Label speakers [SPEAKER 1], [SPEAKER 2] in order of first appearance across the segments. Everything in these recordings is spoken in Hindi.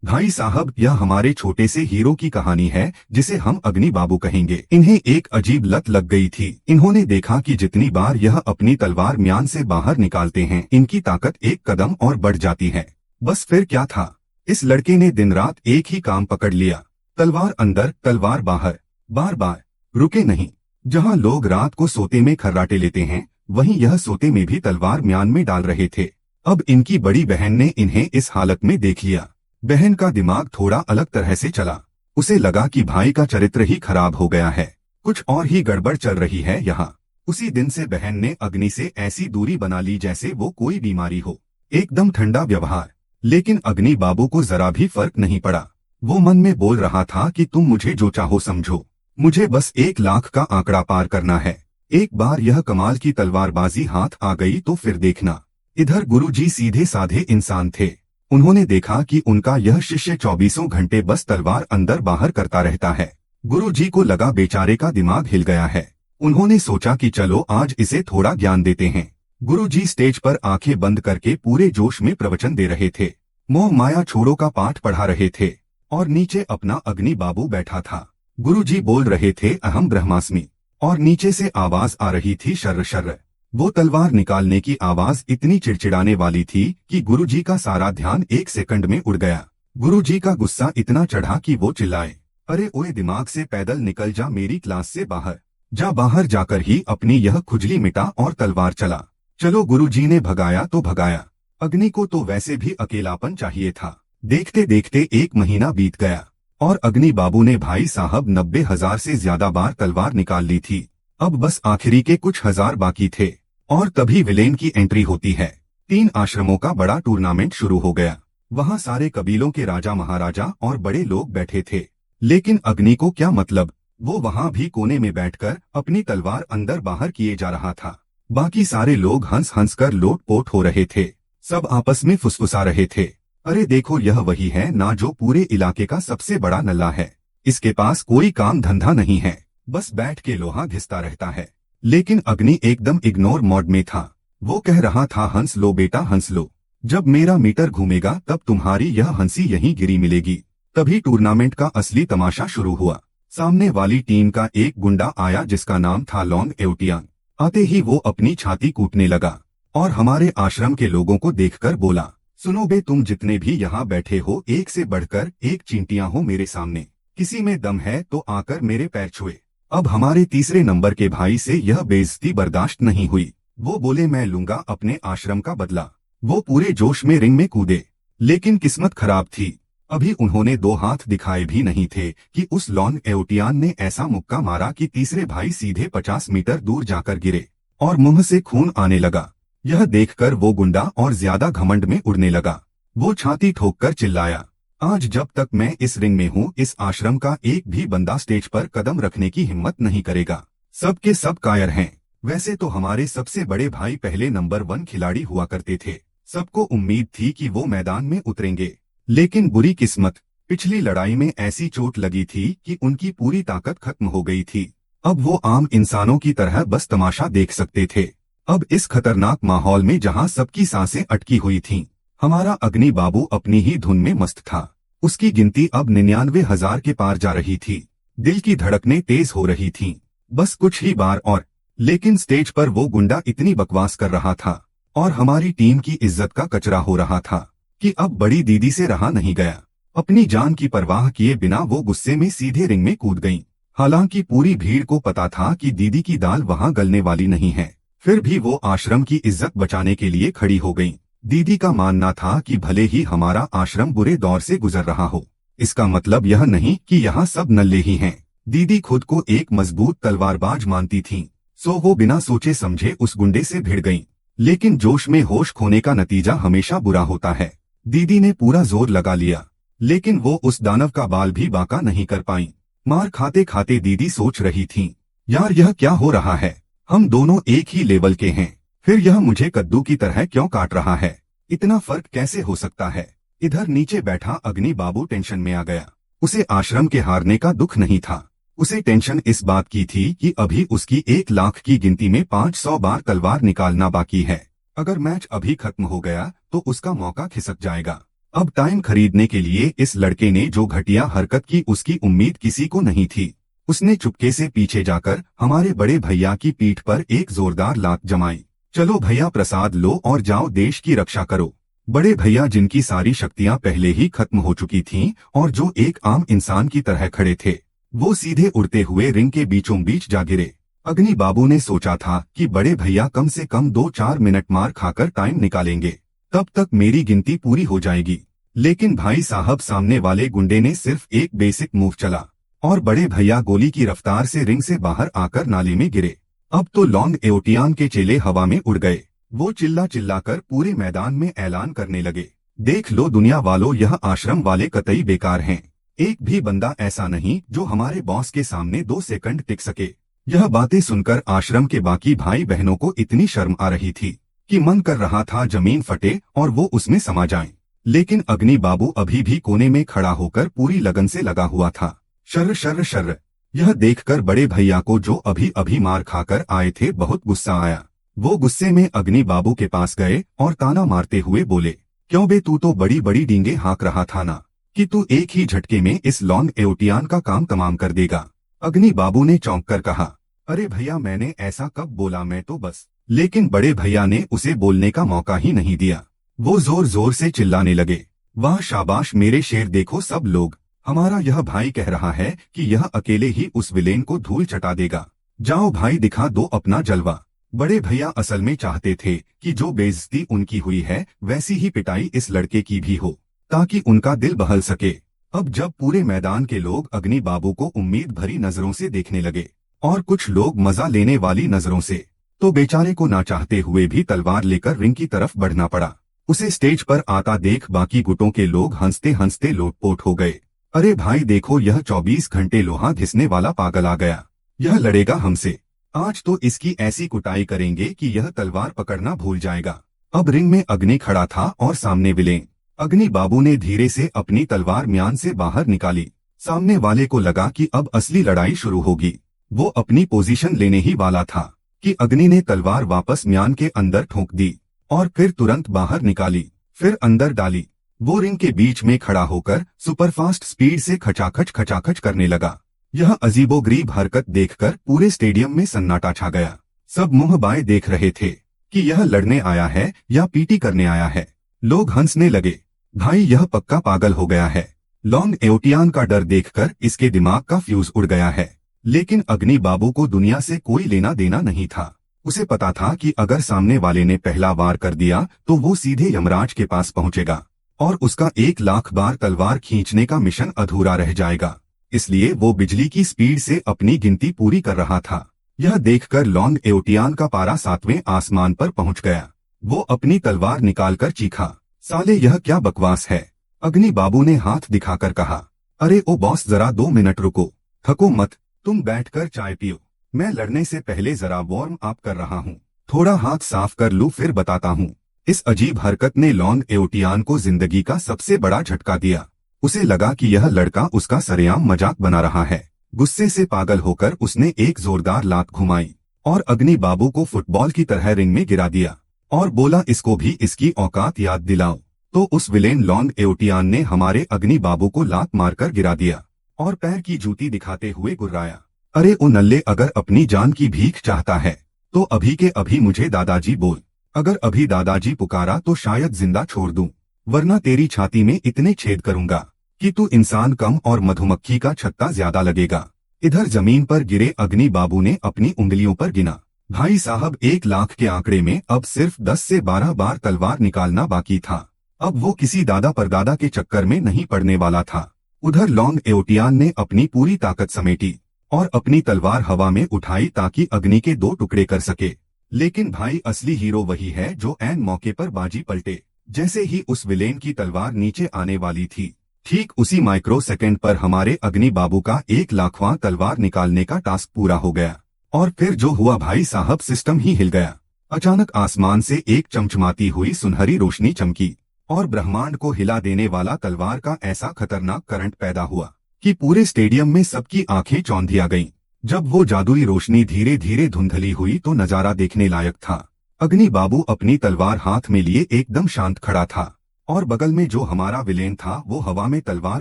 [SPEAKER 1] भाई साहब, यह हमारे छोटे से हीरो की कहानी है जिसे हम अग्नि बाबू कहेंगे। इन्हें एक अजीब लत लग गई थी। इन्होंने देखा कि जितनी बार यह अपनी तलवार म्यान से बाहर निकालते हैं, इनकी ताकत एक कदम और बढ़ जाती है। बस फिर क्या था, इस लड़के ने दिन रात एक ही काम पकड़ लिया, तलवार अंदर तलवार बाहर, बार बार रुके नहीं। जहाँ लोग रात को सोते में खर्राटे लेते हैं, वहीं यह सोते में भी तलवार म्यान में डाल रहे थे। अब इनकी बड़ी बहन ने इन्हें इस हालत में देख लिया। बहन का दिमाग थोड़ा अलग तरह से चला। उसे लगा कि भाई का चरित्र ही खराब हो गया है, कुछ और ही गड़बड़ चल रही है यहाँ। उसी दिन से बहन ने अग्नि से ऐसी दूरी बना ली जैसे वो कोई बीमारी हो, एकदम ठंडा व्यवहार। लेकिन अग्नि बाबू को जरा भी फर्क नहीं पड़ा। वो मन में बोल रहा था कि तुम मुझे जो चाहो समझो, मुझे बस 1 लाख का आंकड़ा पार करना है। एक बार यह कमाल की तलवारबाजी हाथ आ गई तो फिर देखना। इधर गुरुजी सीधे साधे इंसान थे। उन्होंने देखा कि उनका यह शिष्य 24 घंटे बस तलवार अंदर बाहर करता रहता है। गुरुजी को लगा बेचारे का दिमाग हिल गया है। उन्होंने सोचा कि चलो आज इसे थोड़ा ज्ञान देते हैं। गुरुजी स्टेज पर आंखें बंद करके पूरे जोश में प्रवचन दे रहे थे। मोह माया छोड़ो का पाठ पढ़ा रहे थे और नीचे अपना अग्नि बाबू बैठा था। गुरुजी बोल रहे थे अहम ब्रह्मास्मि, और नीचे से आवाज आ रही थी शर्र शर्र। वो तलवार निकालने की आवाज इतनी चिड़चिड़ाने वाली थी कि गुरुजी का सारा ध्यान 1 सेकंड में उड़ गया। गुरुजी का गुस्सा इतना चढ़ा कि वो चिल्लाए, अरे ओए दिमाग से पैदल निकल जा, मेरी क्लास से बाहर जा। बाहर जाकर ही अपनी यह खुजली मिटा और तलवार चला। चलो, गुरुजी ने भगाया तो भगाया। अग्नि को तो वैसे भी अकेलापन चाहिए था। देखते देखते 1 महीना बीत गया और अग्नि बाबू ने भाई साहब 90,000 से ज्यादा बार तलवार निकाल ली थी। अब बस आखिरी के कुछ हजार बाकी थे और तभी विलेन की एंट्री होती है। 3 आश्रमों का बड़ा टूर्नामेंट शुरू हो गया। वहाँ सारे कबीलों के राजा महाराजा और बड़े लोग बैठे थे। लेकिन अग्नि को क्या मतलब, वो वहाँ भी कोने में बैठकर अपनी तलवार अंदर बाहर किए जा रहा था। बाकी सारे लोग हंस हंस कर लोटपोट हो रहे थे। सब आपस में फुसफुसा रहे थे, अरे देखो यह वही है ना जो पूरे इलाके का सबसे बड़ा नल्ला है। इसके पास कोई काम धंधा नहीं है, बस बैठ के लोहा घिसता रहता है। लेकिन अग्नि एकदम इग्नोर मोड में था। वो कह रहा था, हंस लो बेटा हंस लो, जब मेरा मीटर घूमेगा तब तुम्हारी यह हंसी यहीं गिरी मिलेगी। तभी टूर्नामेंट का असली तमाशा शुरू हुआ। सामने वाली टीम का एक गुंडा आया जिसका नाम था लॉन्ग एवटियांग। आते ही वो अपनी छाती कूटने लगा और हमारे आश्रम के लोगों को देखकर बोला, सुनो बे, तुम जितने भी यहाँ बैठे हो, एक से बढ़कर एक चींटियां हो मेरे सामने। किसी में दम है तो आकर मेरे पैर छुए। अब हमारे तीसरे नंबर के भाई से यह बेइज्जती बर्दाश्त नहीं हुई। वो बोले, मैं लूंगा अपने आश्रम का बदला। वो पूरे जोश में रिंग में कूदे। लेकिन किस्मत खराब थी, अभी उन्होंने 2 हाथ दिखाए भी नहीं थे कि उस लॉन एवटियान ने ऐसा मुक्का मारा कि तीसरे भाई सीधे 50 मीटर दूर जाकर गिरे और मुंह से खून आने लगा। यह देखकर वो गुंडा और ज्यादा घमंड में उड़ने लगा। वो छाती ठोककर चिल्लाया, आज जब तक मैं इस रिंग में हूँ, इस आश्रम का एक भी बंदा स्टेज पर कदम रखने की हिम्मत नहीं करेगा। सब के सब कायर हैं। वैसे तो हमारे सबसे बड़े भाई पहले नंबर 1 खिलाड़ी हुआ करते थे। सबको उम्मीद थी कि वो मैदान में उतरेंगे, लेकिन बुरी किस्मत, पिछली लड़ाई में ऐसी चोट लगी थी कि उनकी पूरी ताकत खत्म हो गई थी। अब वो आम इंसानों की तरह बस तमाशा देख सकते थे। अब इस खतरनाक माहौल में जहां सबकी सांसें अटकी हुई थीं, हमारा अग्नि बाबू अपनी ही धुन में मस्त था। उसकी गिनती अब 99,000 के पार जा रही थी। दिल की धड़कनें तेज हो रही थीं। बस कुछ ही बार और। लेकिन स्टेज पर वो गुंडा इतनी बकवास कर रहा था और हमारी टीम की इज्जत का कचरा हो रहा था कि अब बड़ी दीदी से रहा नहीं गया। अपनी जान की परवाह किए बिना वो गुस्से में सीधे रिंग में कूद गईं। हालांकि पूरी भीड़ को पता था कि दीदी की दाल वहां गलने वाली नहीं है, फिर भी वो आश्रम की इज्जत बचाने के लिए खड़ी हो गईं। दीदी का मानना था कि भले ही हमारा आश्रम बुरे दौर से गुजर रहा हो, इसका मतलब यह नहीं कि यहाँ सब नल्ले ही हैं। दीदी खुद को एक मजबूत तलवारबाज मानती थीं, सो वो बिना सोचे समझे उस गुंडे से भिड़ गईं। लेकिन जोश में होश खोने का नतीजा हमेशा बुरा होता है। दीदी ने पूरा जोर लगा लिया, लेकिन वो उस दानव का बाल भी बांका नहीं कर पाईं। मार खाते खाते दीदी सोच रही थीं, यार यह क्या हो रहा है, हम दोनों एक ही लेवल के हैं, फिर यह मुझे कद्दू की तरह क्यों काट रहा है, इतना फर्क कैसे हो सकता है। इधर नीचे बैठा अग्नि बाबू टेंशन में आ गया। उसे आश्रम के हारने का दुख नहीं था, उसे टेंशन इस बात की थी कि अभी उसकी 1 लाख की गिनती में 500 बार तलवार निकालना बाकी है। अगर मैच अभी खत्म हो गया तो उसका मौका खिसक जाएगा। अब टाइम खरीदने के लिए इस लड़के ने जो घटिया हरकत की उसकी उम्मीद किसी को नहीं थी। उसने चुपके से पीछे जाकर हमारे बड़े भैया की पीठ पर एक जोरदार लात जमाई। चलो भैया प्रसाद लो और जाओ देश की रक्षा करो। बड़े भैया जिनकी सारी शक्तियां पहले ही खत्म हो चुकी थीं और जो एक आम इंसान की तरह खड़े थे, वो सीधे उड़ते हुए रिंग के बीचों बीच जा गिरे। अग्नि बाबू ने सोचा था कि बड़े भैया कम से कम 2-4 मिनट मार खाकर टाइम निकालेंगे, तब तक मेरी गिनती पूरी हो जाएगी। लेकिन भाई साहब सामने वाले गुंडे ने सिर्फ एक बेसिक मूव चला और बड़े भैया गोली की रफ्तार से रिंग से बाहर आकर नाले में गिरे। अब तो लॉन्ग एओटियान के चेले हवा में उड़ गए। वो चिल्ला चिल्लाकर पूरे मैदान में ऐलान करने लगे, देख लो दुनिया वालों, यह आश्रम वाले कतई बेकार हैं। एक भी बंदा ऐसा नहीं जो हमारे बॉस के सामने 2 सेकंड टिक सके। यह बातें सुनकर आश्रम के बाकी भाई बहनों को इतनी शर्म आ रही थी कि मन कर रहा था जमीन फटे और वो उसमें समा जाएं। लेकिन अग्नि बाबू अभी भी कोने में खड़ा होकर पूरी लगन से लगा हुआ था। शर्र शर्र शर्र। यह देखकर बड़े भैया को, जो अभी अभी मार खाकर आए थे, बहुत गुस्सा आया। वो गुस्से में अग्नि बाबू के पास गए और ताना मारते हुए बोले, क्यों बे, तू तो बड़ी बड़ी डींगे हाँक रहा था ना, कि तू एक ही झटके में इस लॉन्ग एओटियान का काम तमाम कर देगा। अग्नि बाबू ने चौंक कर कहा, अरे भैया मैंने ऐसा कब बोला, मैं तो बस। लेकिन बड़े भैया ने उसे बोलने का मौका ही नहीं दिया। वो जोर जोर से चिल्लाने लगे, वाह शाबाश मेरे शेर, देखो सब लोग, हमारा यह भाई कह रहा है कि यह अकेले ही उस विलेन को धूल चटा देगा। जाओ भाई दिखा दो अपना जलवा। बड़े भैया असल में चाहते थे कि जो बेइज्जती उनकी हुई है वैसी ही पिटाई इस लड़के की भी हो, ताकि उनका दिल बहल सके। अब जब पूरे मैदान के लोग अग्नि बाबू को उम्मीद भरी नजरों से देखने लगे और कुछ लोग मजा लेने वाली नजरों से, तो बेचारे को ना चाहते हुए भी तलवार लेकर रिंग की तरफ बढ़ना पड़ा। उसे स्टेज पर आता देख बाकी गुटों के लोग हंसते हंसते लोटपोट हो गए। अरे भाई देखो, यह 24 घंटे लोहा घिसने वाला पागल आ गया, यह लड़ेगा हमसे। आज तो इसकी ऐसी कुटाई करेंगे कि यह तलवार पकड़ना भूल जाएगा। अब रिंग में अग्नि खड़ा था और सामने विलेन। अग्नि बाबू ने धीरे से अपनी तलवार म्यान से बाहर निकाली। सामने वाले को लगा कि अब असली लड़ाई शुरू होगी। वो अपनी पोजीशन लेने ही वाला था कि अग्नि ने तलवार वापस म्यान के अंदर ठोक दी और फिर तुरंत बाहर निकाली, फिर अंदर डाली। वो रिंग के बीच में खड़ा होकर सुपरफास्ट स्पीड से खचाखच करने लगा। यह अजीबोगरीब हरकत देखकर पूरे स्टेडियम में सन्नाटा छा गया। सब मुंह बाएं देख रहे थे कि यह लड़ने आया है या पीटी करने आया है। लोग हंसने लगे, भाई यह पक्का पागल हो गया है। लॉन्ग एओटियान का डर देखकर इसके दिमाग का फ्यूज उड़ गया है। लेकिन अग्नि बाबू को दुनिया से कोई लेना देना नहीं था। उसे पता था कि अगर सामने वाले ने पहला वार कर दिया तो वो सीधे यमराज के पास पहुंचेगा और उसका 1 लाख बार तलवार खींचने का मिशन अधूरा रह जाएगा। इसलिए वो बिजली की स्पीड से अपनी गिनती पूरी कर रहा था। यह देखकर लॉन्ग एओटियान का पारा 7वें आसमान पर पहुंच गया। वो अपनी तलवार निकालकर चीखा, साले यह क्या बकवास है। अग्नि बाबू ने हाथ दिखाकर कहा, अरे ओ बॉस जरा 2 मिनट रुको, थको मत, तुम बैठकर चाय पियो। मैं लड़ने से पहले जरा वार्म अप कर रहा हूँ, थोड़ा हाथ साफ कर लूँ फिर बताता हूँ। इस अजीब हरकत ने लॉन्ग एओटियान को जिंदगी का सबसे बड़ा झटका दिया। उसे लगा कि यह लड़का उसका सरेआम मजाक बना रहा है। गुस्से से पागल होकर उसने एक जोरदार लात घुमाई और अग्नि बाबू को फुटबॉल की तरह रिंग में गिरा दिया और बोला, इसको भी इसकी औकात याद दिलाओ। तो उस विलेन लॉन्ग एओटियान ने हमारे अग्नि बाबू को लात मारकर गिरा दिया और पैर की जूती दिखाते हुए गुर्राया, अरे ओ नल्ले, अगर अपनी जान की भीख चाहता है तो अभी के अभी मुझे दादाजी बोल। अगर अभी दादाजी पुकारा तो शायद जिंदा छोड़ दूं, वरना तेरी छाती में इतने छेद करूंगा कि तू इंसान कम और मधुमक्खी का छत्ता ज्यादा लगेगा। इधर जमीन पर गिरे अग्नि बाबू ने अपनी उंगलियों पर गिना। भाई साहब 1 लाख के आंकड़े में अब सिर्फ 10 से 12 बार तलवार निकालना बाकी था। अब वो किसी दादा परदादा के चक्कर में नहीं पड़ने वाला था। उधर लॉन्ग एओटियान ने अपनी पूरी ताकत समेटी और अपनी तलवार हवा में उठाई ताकि अग्नि के 2 टुकड़े कर सके। लेकिन भाई असली हीरो वही है जो ऐन मौके पर बाजी पलटे। जैसे ही उस विलेन की तलवार नीचे आने वाली थी, ठीक उसी माइक्रो सेकेंड पर हमारे अग्नि बाबू का 1 लाखवां तलवार निकालने का टास्क पूरा हो गया। और फिर जो हुआ भाई साहब, सिस्टम ही हिल गया। अचानक आसमान से एक चमचमाती हुई सुनहरी रोशनी चमकी और ब्रह्मांड को हिला देने वाला तलवार का ऐसा खतरनाक करंट पैदा हुआ कि पूरे स्टेडियम में सबकी आंखें चौंधिया गईं। जब वो जादुई रोशनी धीरे धीरे धुंधली हुई तो नजारा देखने लायक था। अग्नि बाबू अपनी तलवार हाथ में लिए एकदम शांत खड़ा था और बगल में जो हमारा विलेन था वो हवा में तलवार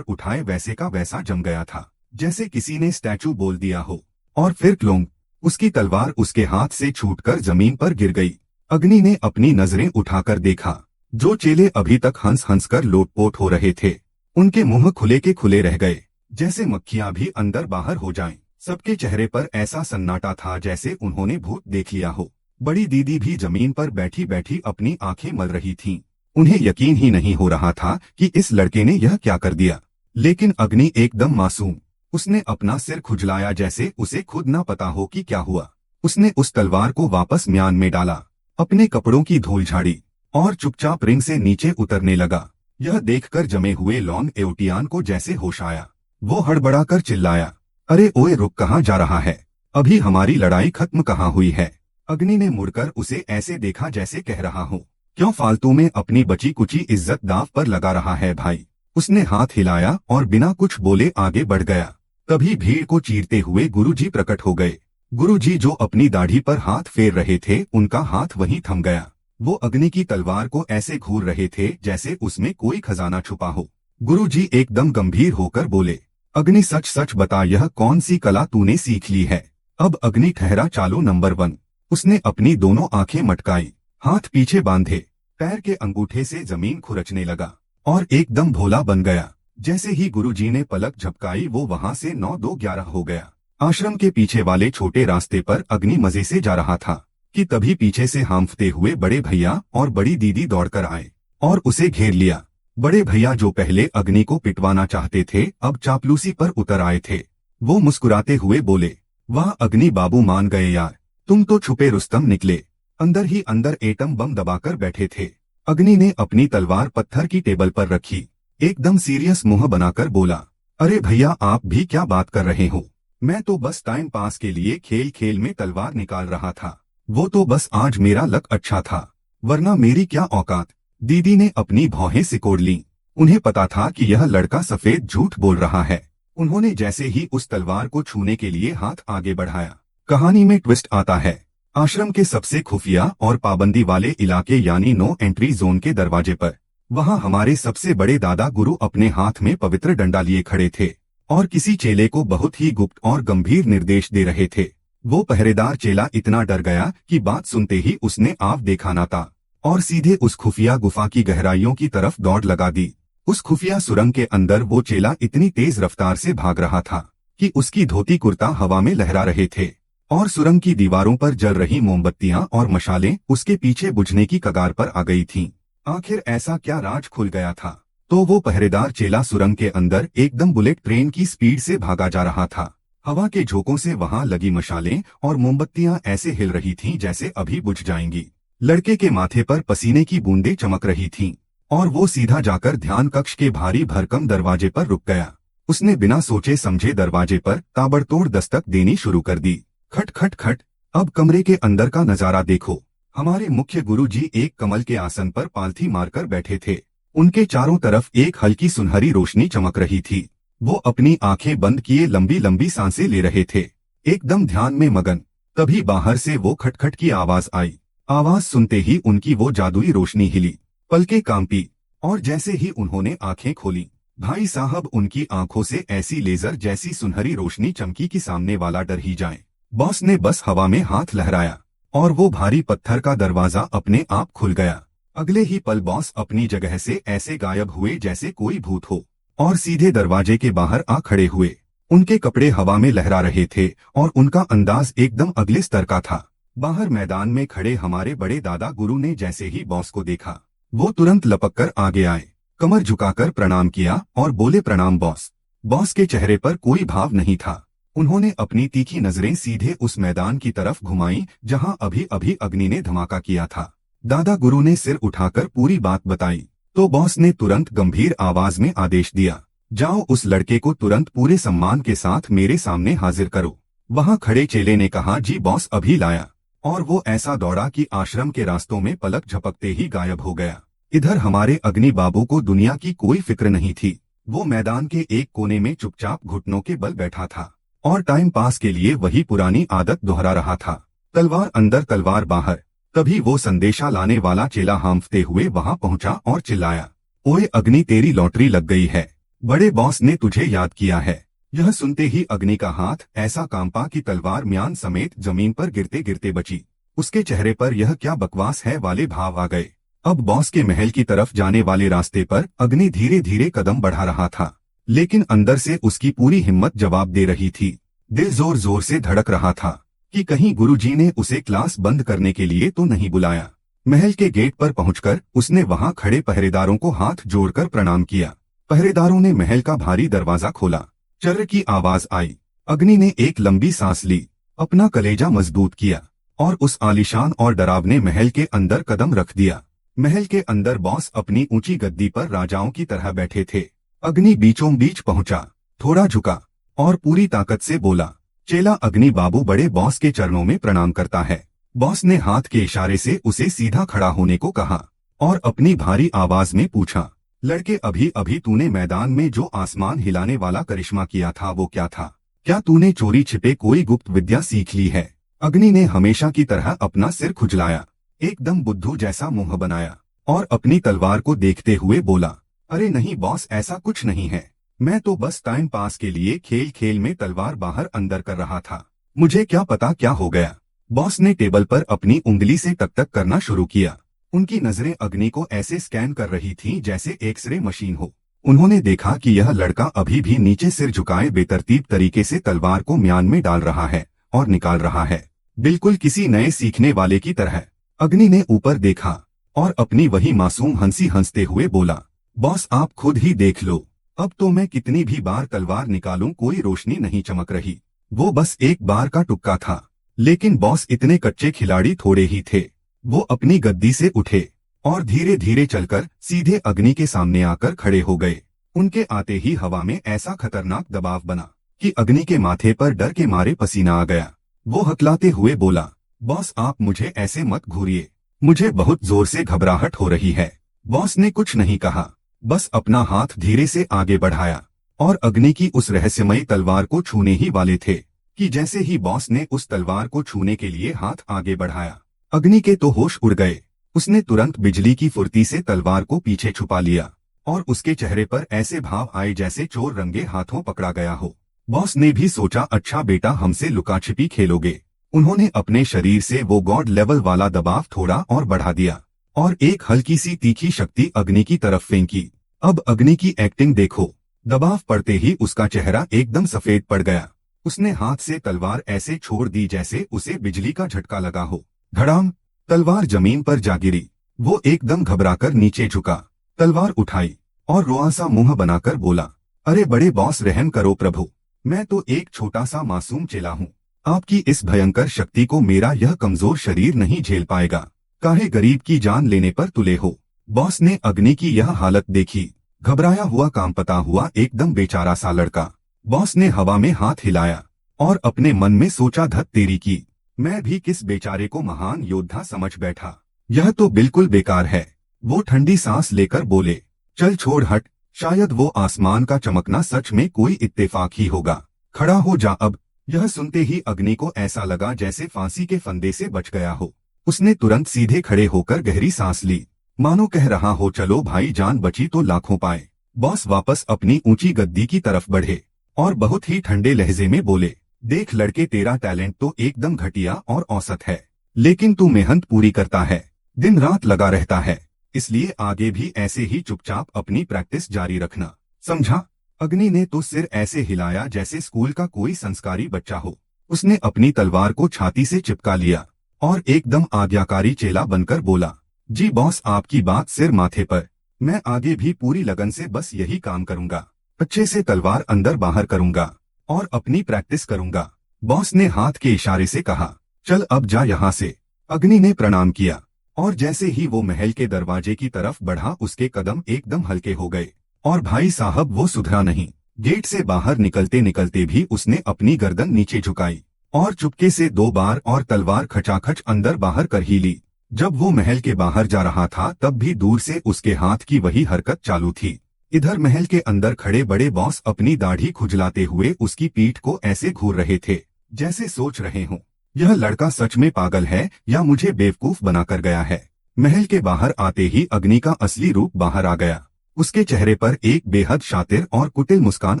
[SPEAKER 1] उठाए वैसे का वैसा जम गया था, जैसे किसी ने स्टैचू बोल दिया हो। और फिर क्लोंग, उसकी तलवार उसके हाथ से छूटकर जमीन पर गिर गई। अग्नि ने अपनी नजरें उठाकर देखा। जो चेले अभी तक हंस हंस कर लोटपोट हो रहे थे, उनके मुंह खुले के खुले रह गए, जैसे मक्खियां भी अंदर बाहर हो जाएं। सबके चेहरे पर ऐसा सन्नाटा था जैसे उन्होंने भूत देख लिया हो। बड़ी दीदी भी जमीन पर बैठी बैठी अपनी आंखें मल रही थीं। उन्हें यकीन ही नहीं हो रहा था कि इस लड़के ने यह क्या कर दिया। लेकिन अग्नि एकदम मासूम, उसने अपना सिर खुजलाया जैसे उसे खुद ना पता हो कि क्या हुआ। उसने उस तलवार को वापस म्यान में डाला, अपने कपड़ों की धूल झाड़ी और चुपचाप रिंग से नीचे उतरने लगा। यह देखकर जमे हुए लॉन्ग एओटियान को जैसे होश आया। वो हड़बड़ाकर चिल्लाया, अरे ओए रुक, कहाँ जा रहा है? अभी हमारी लड़ाई खत्म कहाँ हुई है? अग्नि ने मुड़कर उसे ऐसे देखा जैसे कह रहा हो, क्यों फालतू में अपनी बची कुची इज्जत दांव पर लगा रहा है भाई? उसने हाथ हिलाया और बिना कुछ बोले आगे बढ़ गया। तभी भीड़ को चीरते हुए गुरुजी प्रकट हो गए। गुरुजी जो अपनी दाढ़ी पर हाथ फेर रहे थे, उनका हाथ वहीं थम गया। वो अग्नि की तलवार को ऐसे घूर रहे थे जैसे उसमें कोई खजाना छुपा हो। गुरुजी एकदम गंभीर होकर बोले, अग्नि सच सच बता, यह कौन सी कला तूने सीख ली है? अब अग्नि ठहरा चालू नंबर 1। उसने अपनी दोनों आंखें मटकाई, हाथ पीछे बांधे, पैर के अंगूठे से जमीन खुरचने लगा और एकदम भोला बन गया। जैसे ही गुरुजी ने पलक झपकाई वो वहां से 9-2-11 हो गया। आश्रम के पीछे वाले छोटे रास्ते पर अग्नि मजे से जा रहा था कि तभी पीछे से हांफते हुए बड़े भैया और बड़ी दीदी दौड़कर आए और उसे घेर लिया। बड़े भैया जो पहले अग्नि को पिटवाना चाहते थे, अब चापलूसी पर उतर आए थे। वो मुस्कुराते हुए बोले, वाह अग्नि बाबू, मान गए यार, तुम तो छुपे रुस्तम निकले। अंदर ही अंदर एटम बम दबाकर बैठे थे। अग्नि ने अपनी तलवार पत्थर की टेबल पर रखी, एकदम सीरियस मुंह बनाकर बोला, अरे भैया आप भी क्या बात कर रहे हो? मैं तो बस टाइम पास के लिए खेल खेल में तलवार निकाल रहा था। वो तो बस आज मेरा लक अच्छा था, वरना मेरी क्या औकात। दीदी ने अपनी भौहें सिकोड़ लीं। उन्हें पता था कि यह लड़का सफेद झूठ बोल रहा है। उन्होंने जैसे ही उस तलवार को छूने के लिए हाथ आगे बढ़ाया, कहानी में ट्विस्ट आता है। आश्रम के सबसे खुफिया और पाबंदी वाले इलाके यानी नो एंट्री जोन के दरवाजे पर वहां हमारे सबसे बड़े दादा गुरु अपने हाथ में पवित्र डंडा लिए खड़े थे और किसी चेले को बहुत ही गुप्त और गंभीर निर्देश दे रहे थे। वो पहरेदार चेला इतना डर गया कि बात सुनते ही उसने आँख देखा ना था और सीधे उस खुफिया गुफा की गहराइयों की तरफ दौड़ लगा दी। उस खुफिया सुरंग के अंदर वो चेला इतनी तेज रफ्तार से भाग रहा था कि उसकी धोती कुर्ता हवा में लहरा रहे थे और सुरंग की दीवारों पर जल रही मोमबत्तियां और मशालें उसके पीछे बुझने की कगार पर आ गई थीं। आखिर ऐसा क्या राज खुल गया था? तो वो पहरेदार चेला सुरंग के अंदर एकदम बुलेट ट्रेन की स्पीड से भागा जा रहा था। हवा के झोंकों से वहां लगी मशालें और मोमबत्तियां ऐसे हिल रही थीं जैसे अभी बुझ जाएंगी। लड़के के माथे पर पसीने की बूंदें चमक रही थीं और वो सीधा जाकर ध्यान कक्ष के भारी भरकम दरवाजे पर रुक गया। उसने बिना सोचे समझे दरवाजे पर ताबड़तोड़ दस्तक देनी शुरू कर दी। खट खट खट। अब कमरे के अंदर का नजारा देखो। हमारे मुख्य गुरुजी एक कमल के आसन पर पालथी मारकर बैठे थे। उनके चारों तरफ एक हल्की सुनहरी रोशनी चमक रही थी। वो अपनी आंखें बंद किए लंबी लंबी सांसें ले रहे थे, एकदम ध्यान में मगन। तभी बाहर से वो खटखट की आवाज आई। आवाज सुनते ही उनकी वो जादुई रोशनी हिली, पलकें कांपी और जैसे ही उन्होंने आंखें खोली, भाई साहब उनकी आंखों से ऐसी लेजर जैसी सुनहरी रोशनी चमकी कि सामने वाला डर ही जाए। बॉस ने बस हवा में हाथ लहराया और वो भारी पत्थर का दरवाजा अपने आप खुल गया। अगले ही पल बॉस अपनी जगह से ऐसे गायब हुए जैसे कोई भूत हो और सीधे दरवाजे के बाहर आ खड़े हुए। उनके कपड़े हवा में लहरा रहे थे और उनका अंदाज एकदम अगले स्तर का था। बाहर मैदान में खड़े हमारे बड़े दादा गुरु ने जैसे ही बॉस को देखा, वो तुरंत लपककर आगे आए, कमर झुकाकर प्रणाम किया और बोले, प्रणाम बॉस। बॉस के चेहरे पर कोई भाव नहीं था। उन्होंने अपनी तीखी नजरें सीधे उस मैदान की तरफ घुमाई जहां अभी अभी अग्नि ने धमाका किया था। दादा गुरु ने सिर उठाकर पूरी बात बताई तो बॉस ने तुरंत गंभीर आवाज में आदेश दिया, जाओ उस लड़के को तुरंत पूरे सम्मान के साथ मेरे सामने हाजिर करो। वहां खड़े चेले ने कहा, जी बॉस अभी लाया। और वो ऐसा दौड़ा कि आश्रम के रास्तों में पलक झपकते ही गायब हो गया। इधर हमारे अग्नि बाबू को दुनिया की कोई फिक्र नहीं थी। वो मैदान के एक कोने में चुपचाप घुटनों के बल बैठा था और टाइम पास के लिए वही पुरानी आदत दोहरा रहा था, तलवार अंदर तलवार बाहर। तभी वो संदेशा लाने वाला चेला हांफते हुए वहां पहुंचा और चिल्लाया, ओए अग्नि, तेरी लॉटरी लग गई है, बड़े बॉस ने तुझे याद किया है। यह सुनते ही अग्नि का हाथ ऐसा कांपा कि तलवार म्यान समेत जमीन पर गिरते गिरते बची। उसके चेहरे पर यह क्या बकवास है वाले भाव आ गए। अब बॉस के महल की तरफ जाने वाले रास्ते पर अग्नि धीरे धीरे कदम बढ़ा रहा था, लेकिन अंदर से उसकी पूरी हिम्मत जवाब दे रही थी। दिल जोर जोर से धड़क रहा था कि कहीं गुरुजी ने उसे क्लास बंद करने के लिए तो नहीं बुलाया। महल के गेट पर पहुंचकर उसने वहां खड़े पहरेदारों को हाथ जोड़कर प्रणाम किया। पहरेदारों ने महल का भारी दरवाजा खोला। चर्र की आवाज आई। अग्नि ने एक लंबी सांस ली, अपना कलेजा मजबूत किया और उस आलीशान और डरावने महल के अंदर कदम रख दिया। महल के अंदर बॉस अपनी ऊंची गद्दी पर राजाओं की तरह बैठे थे। अग्नि बीचों बीच पहुंचा, थोड़ा झुका और पूरी ताकत से बोला, चेला अग्नि बाबू बड़े बॉस के चरणों में प्रणाम करता है। बॉस ने हाथ के इशारे से उसे सीधा खड़ा होने को कहा और अपनी भारी आवाज में पूछा, लड़के, अभी अभी तूने मैदान में जो आसमान हिलाने वाला करिश्मा किया था वो क्या था? क्या तूने चोरी छिपे कोई गुप्त विद्या सीख ली है? अग्नि ने हमेशा की तरह अपना सिर खुजलाया, एकदम बुद्धू जैसा मुंह बनाया और अपनी तलवार को देखते हुए बोला, अरे नहीं बॉस, ऐसा कुछ नहीं है। मैं तो बस टाइम पास के लिए खेल खेल में तलवार बाहर अंदर कर रहा था। मुझे क्या पता क्या हो गया। बॉस ने टेबल पर अपनी उंगली से टक टक करना शुरू किया। उनकी नजरें अग्नि को ऐसे स्कैन कर रही थीं जैसे एक्सरे मशीन हो। उन्होंने देखा कि यह लड़का अभी भी नीचे सिर झुकाए बेतरतीब तरीके से तलवार को म्यान में डाल रहा है और निकाल रहा है, बिल्कुल किसी नए सीखने वाले की तरह। अग्नि ने ऊपर देखा और अपनी वही मासूम हंसी हंसते हुए बोला, बॉस आप खुद ही देख लो, अब तो मैं कितनी भी बार तलवार निकालूं कोई रोशनी नहीं चमक रही। वो बस एक बार का तुक्का था। लेकिन बॉस इतने कच्चे खिलाड़ी थोड़े ही थे। वो अपनी गद्दी से उठे और धीरे धीरे चलकर सीधे अग्नि के सामने आकर खड़े हो गए। उनके आते ही हवा में ऐसा खतरनाक दबाव बना कि अग्नि के माथे पर डर के मारे पसीना आ गया। वो हकलाते हुए बोला, बॉस आप मुझे ऐसे मत घूरिए, मुझे बहुत जोर से घबराहट हो रही है। बॉस ने कुछ नहीं कहा, बस अपना हाथ धीरे से आगे बढ़ाया और अग्नि की उस रहस्यमयी तलवार को छूने ही वाले थे कि जैसे ही बॉस ने उस तलवार को छूने के लिए हाथ आगे बढ़ाया, अग्नि के तो होश उड़ गए। उसने तुरंत बिजली की फुर्ती से तलवार को पीछे छुपा लिया और उसके चेहरे पर ऐसे भाव आए जैसे चोर रंगे हाथों पकड़ा गया हो। बॉस ने भी सोचा, अच्छा बेटा हमसे लुका छिपी खेलोगे। उन्होंने अपने शरीर से वो गॉड लेवल वाला दबाव थोड़ा और बढ़ा दिया और एक हल्की सी तीखी शक्ति अग्नि की तरफ फेंकी। अब अग्नि की एक्टिंग देखो। दबाव पड़ते ही उसका चेहरा एकदम सफेद पड़ गया। उसने हाथ से तलवार ऐसे छोड़ दी जैसे उसे बिजली का झटका लगा हो। धड़ाम, तलवार जमीन पर जा गिरी। वो एकदम घबराकर नीचे झुका, तलवार उठाई और रुआसा मुंह बनाकर बोला, अरे बड़े बॉस रहम करो प्रभु, मैं तो एक छोटा सा मासूम चेला हूँ। आपकी इस भयंकर शक्ति को मेरा यह कमजोर शरीर नहीं झेल पाएगा। काहे गरीब की जान लेने पर तुले हो। बॉस ने अग्नि की यह हालत देखी। घबराया हुआ कांपता हुआ एकदम बेचारा सा लड़का। बॉस ने हवा में हाथ हिलाया और अपने मन में सोचा, धत तेरी की, मैं भी किस बेचारे को महान योद्धा समझ बैठा। यह तो बिल्कुल बेकार है। वो ठंडी सांस लेकर बोले, चल छोड़ हट, शायद वो आसमान का चमकना सच में कोई इत्तेफाक ही होगा। खड़ा हो जा अब। यह सुनते ही अग्नि को ऐसा लगा जैसे फांसी के फंदे से बच गया हो। उसने तुरंत सीधे खड़े होकर गहरी सांस ली, मानो कह रहा हो, चलो भाई, जान बची तो लाखों पाए। बॉस वापस अपनी ऊंची गद्दी की तरफ बढ़े और बहुत ही ठंडे लहजे में बोले, देख लड़के, तेरा टैलेंट तो एकदम घटिया और औसत है, लेकिन तू मेहनत पूरी करता है, दिन रात लगा रहता है, इसलिए आगे भी ऐसे ही चुपचाप अपनी प्रैक्टिस जारी रखना, समझा? अग्नि ने तो सिर ऐसे हिलाया जैसे स्कूल का कोई संस्कारी बच्चा हो। उसने अपनी तलवार को छाती से चिपका लिया और एकदम आज्ञाकारी चेला बनकर बोला, जी बॉस, आपकी बात सिर माथे पर। मैं आगे भी पूरी लगन से बस यही काम करूंगा, अच्छे से तलवार अंदर बाहर करूंगा और अपनी प्रैक्टिस करूंगा। बॉस ने हाथ के इशारे से कहा, चल अब जा यहाँ से। अग्नि ने प्रणाम किया और जैसे ही वो महल के दरवाजे की तरफ बढ़ा, उसके कदम एकदम हल्के हो गए और भाई साहब वो सुधरा नहीं। गेट से बाहर निकलते निकलते भी उसने अपनी गर्दन नीचे झुकाई और चुपके से 2 बार और तलवार खचाखच अंदर बाहर कर ही ली। जब वो महल के बाहर जा रहा था तब भी दूर से उसके हाथ की वही हरकत चालू थी। इधर महल के अंदर खड़े बड़े बॉस अपनी दाढ़ी खुजलाते हुए उसकी पीठ को ऐसे घूर रहे थे जैसे सोच रहे हों, यह लड़का सच में पागल है या मुझे बेवकूफ बनाकर गया है। महल के बाहर आते ही अग्नि का असली रूप बाहर आ गया। उसके चेहरे पर एक बेहद शातिर और कुटिल मुस्कान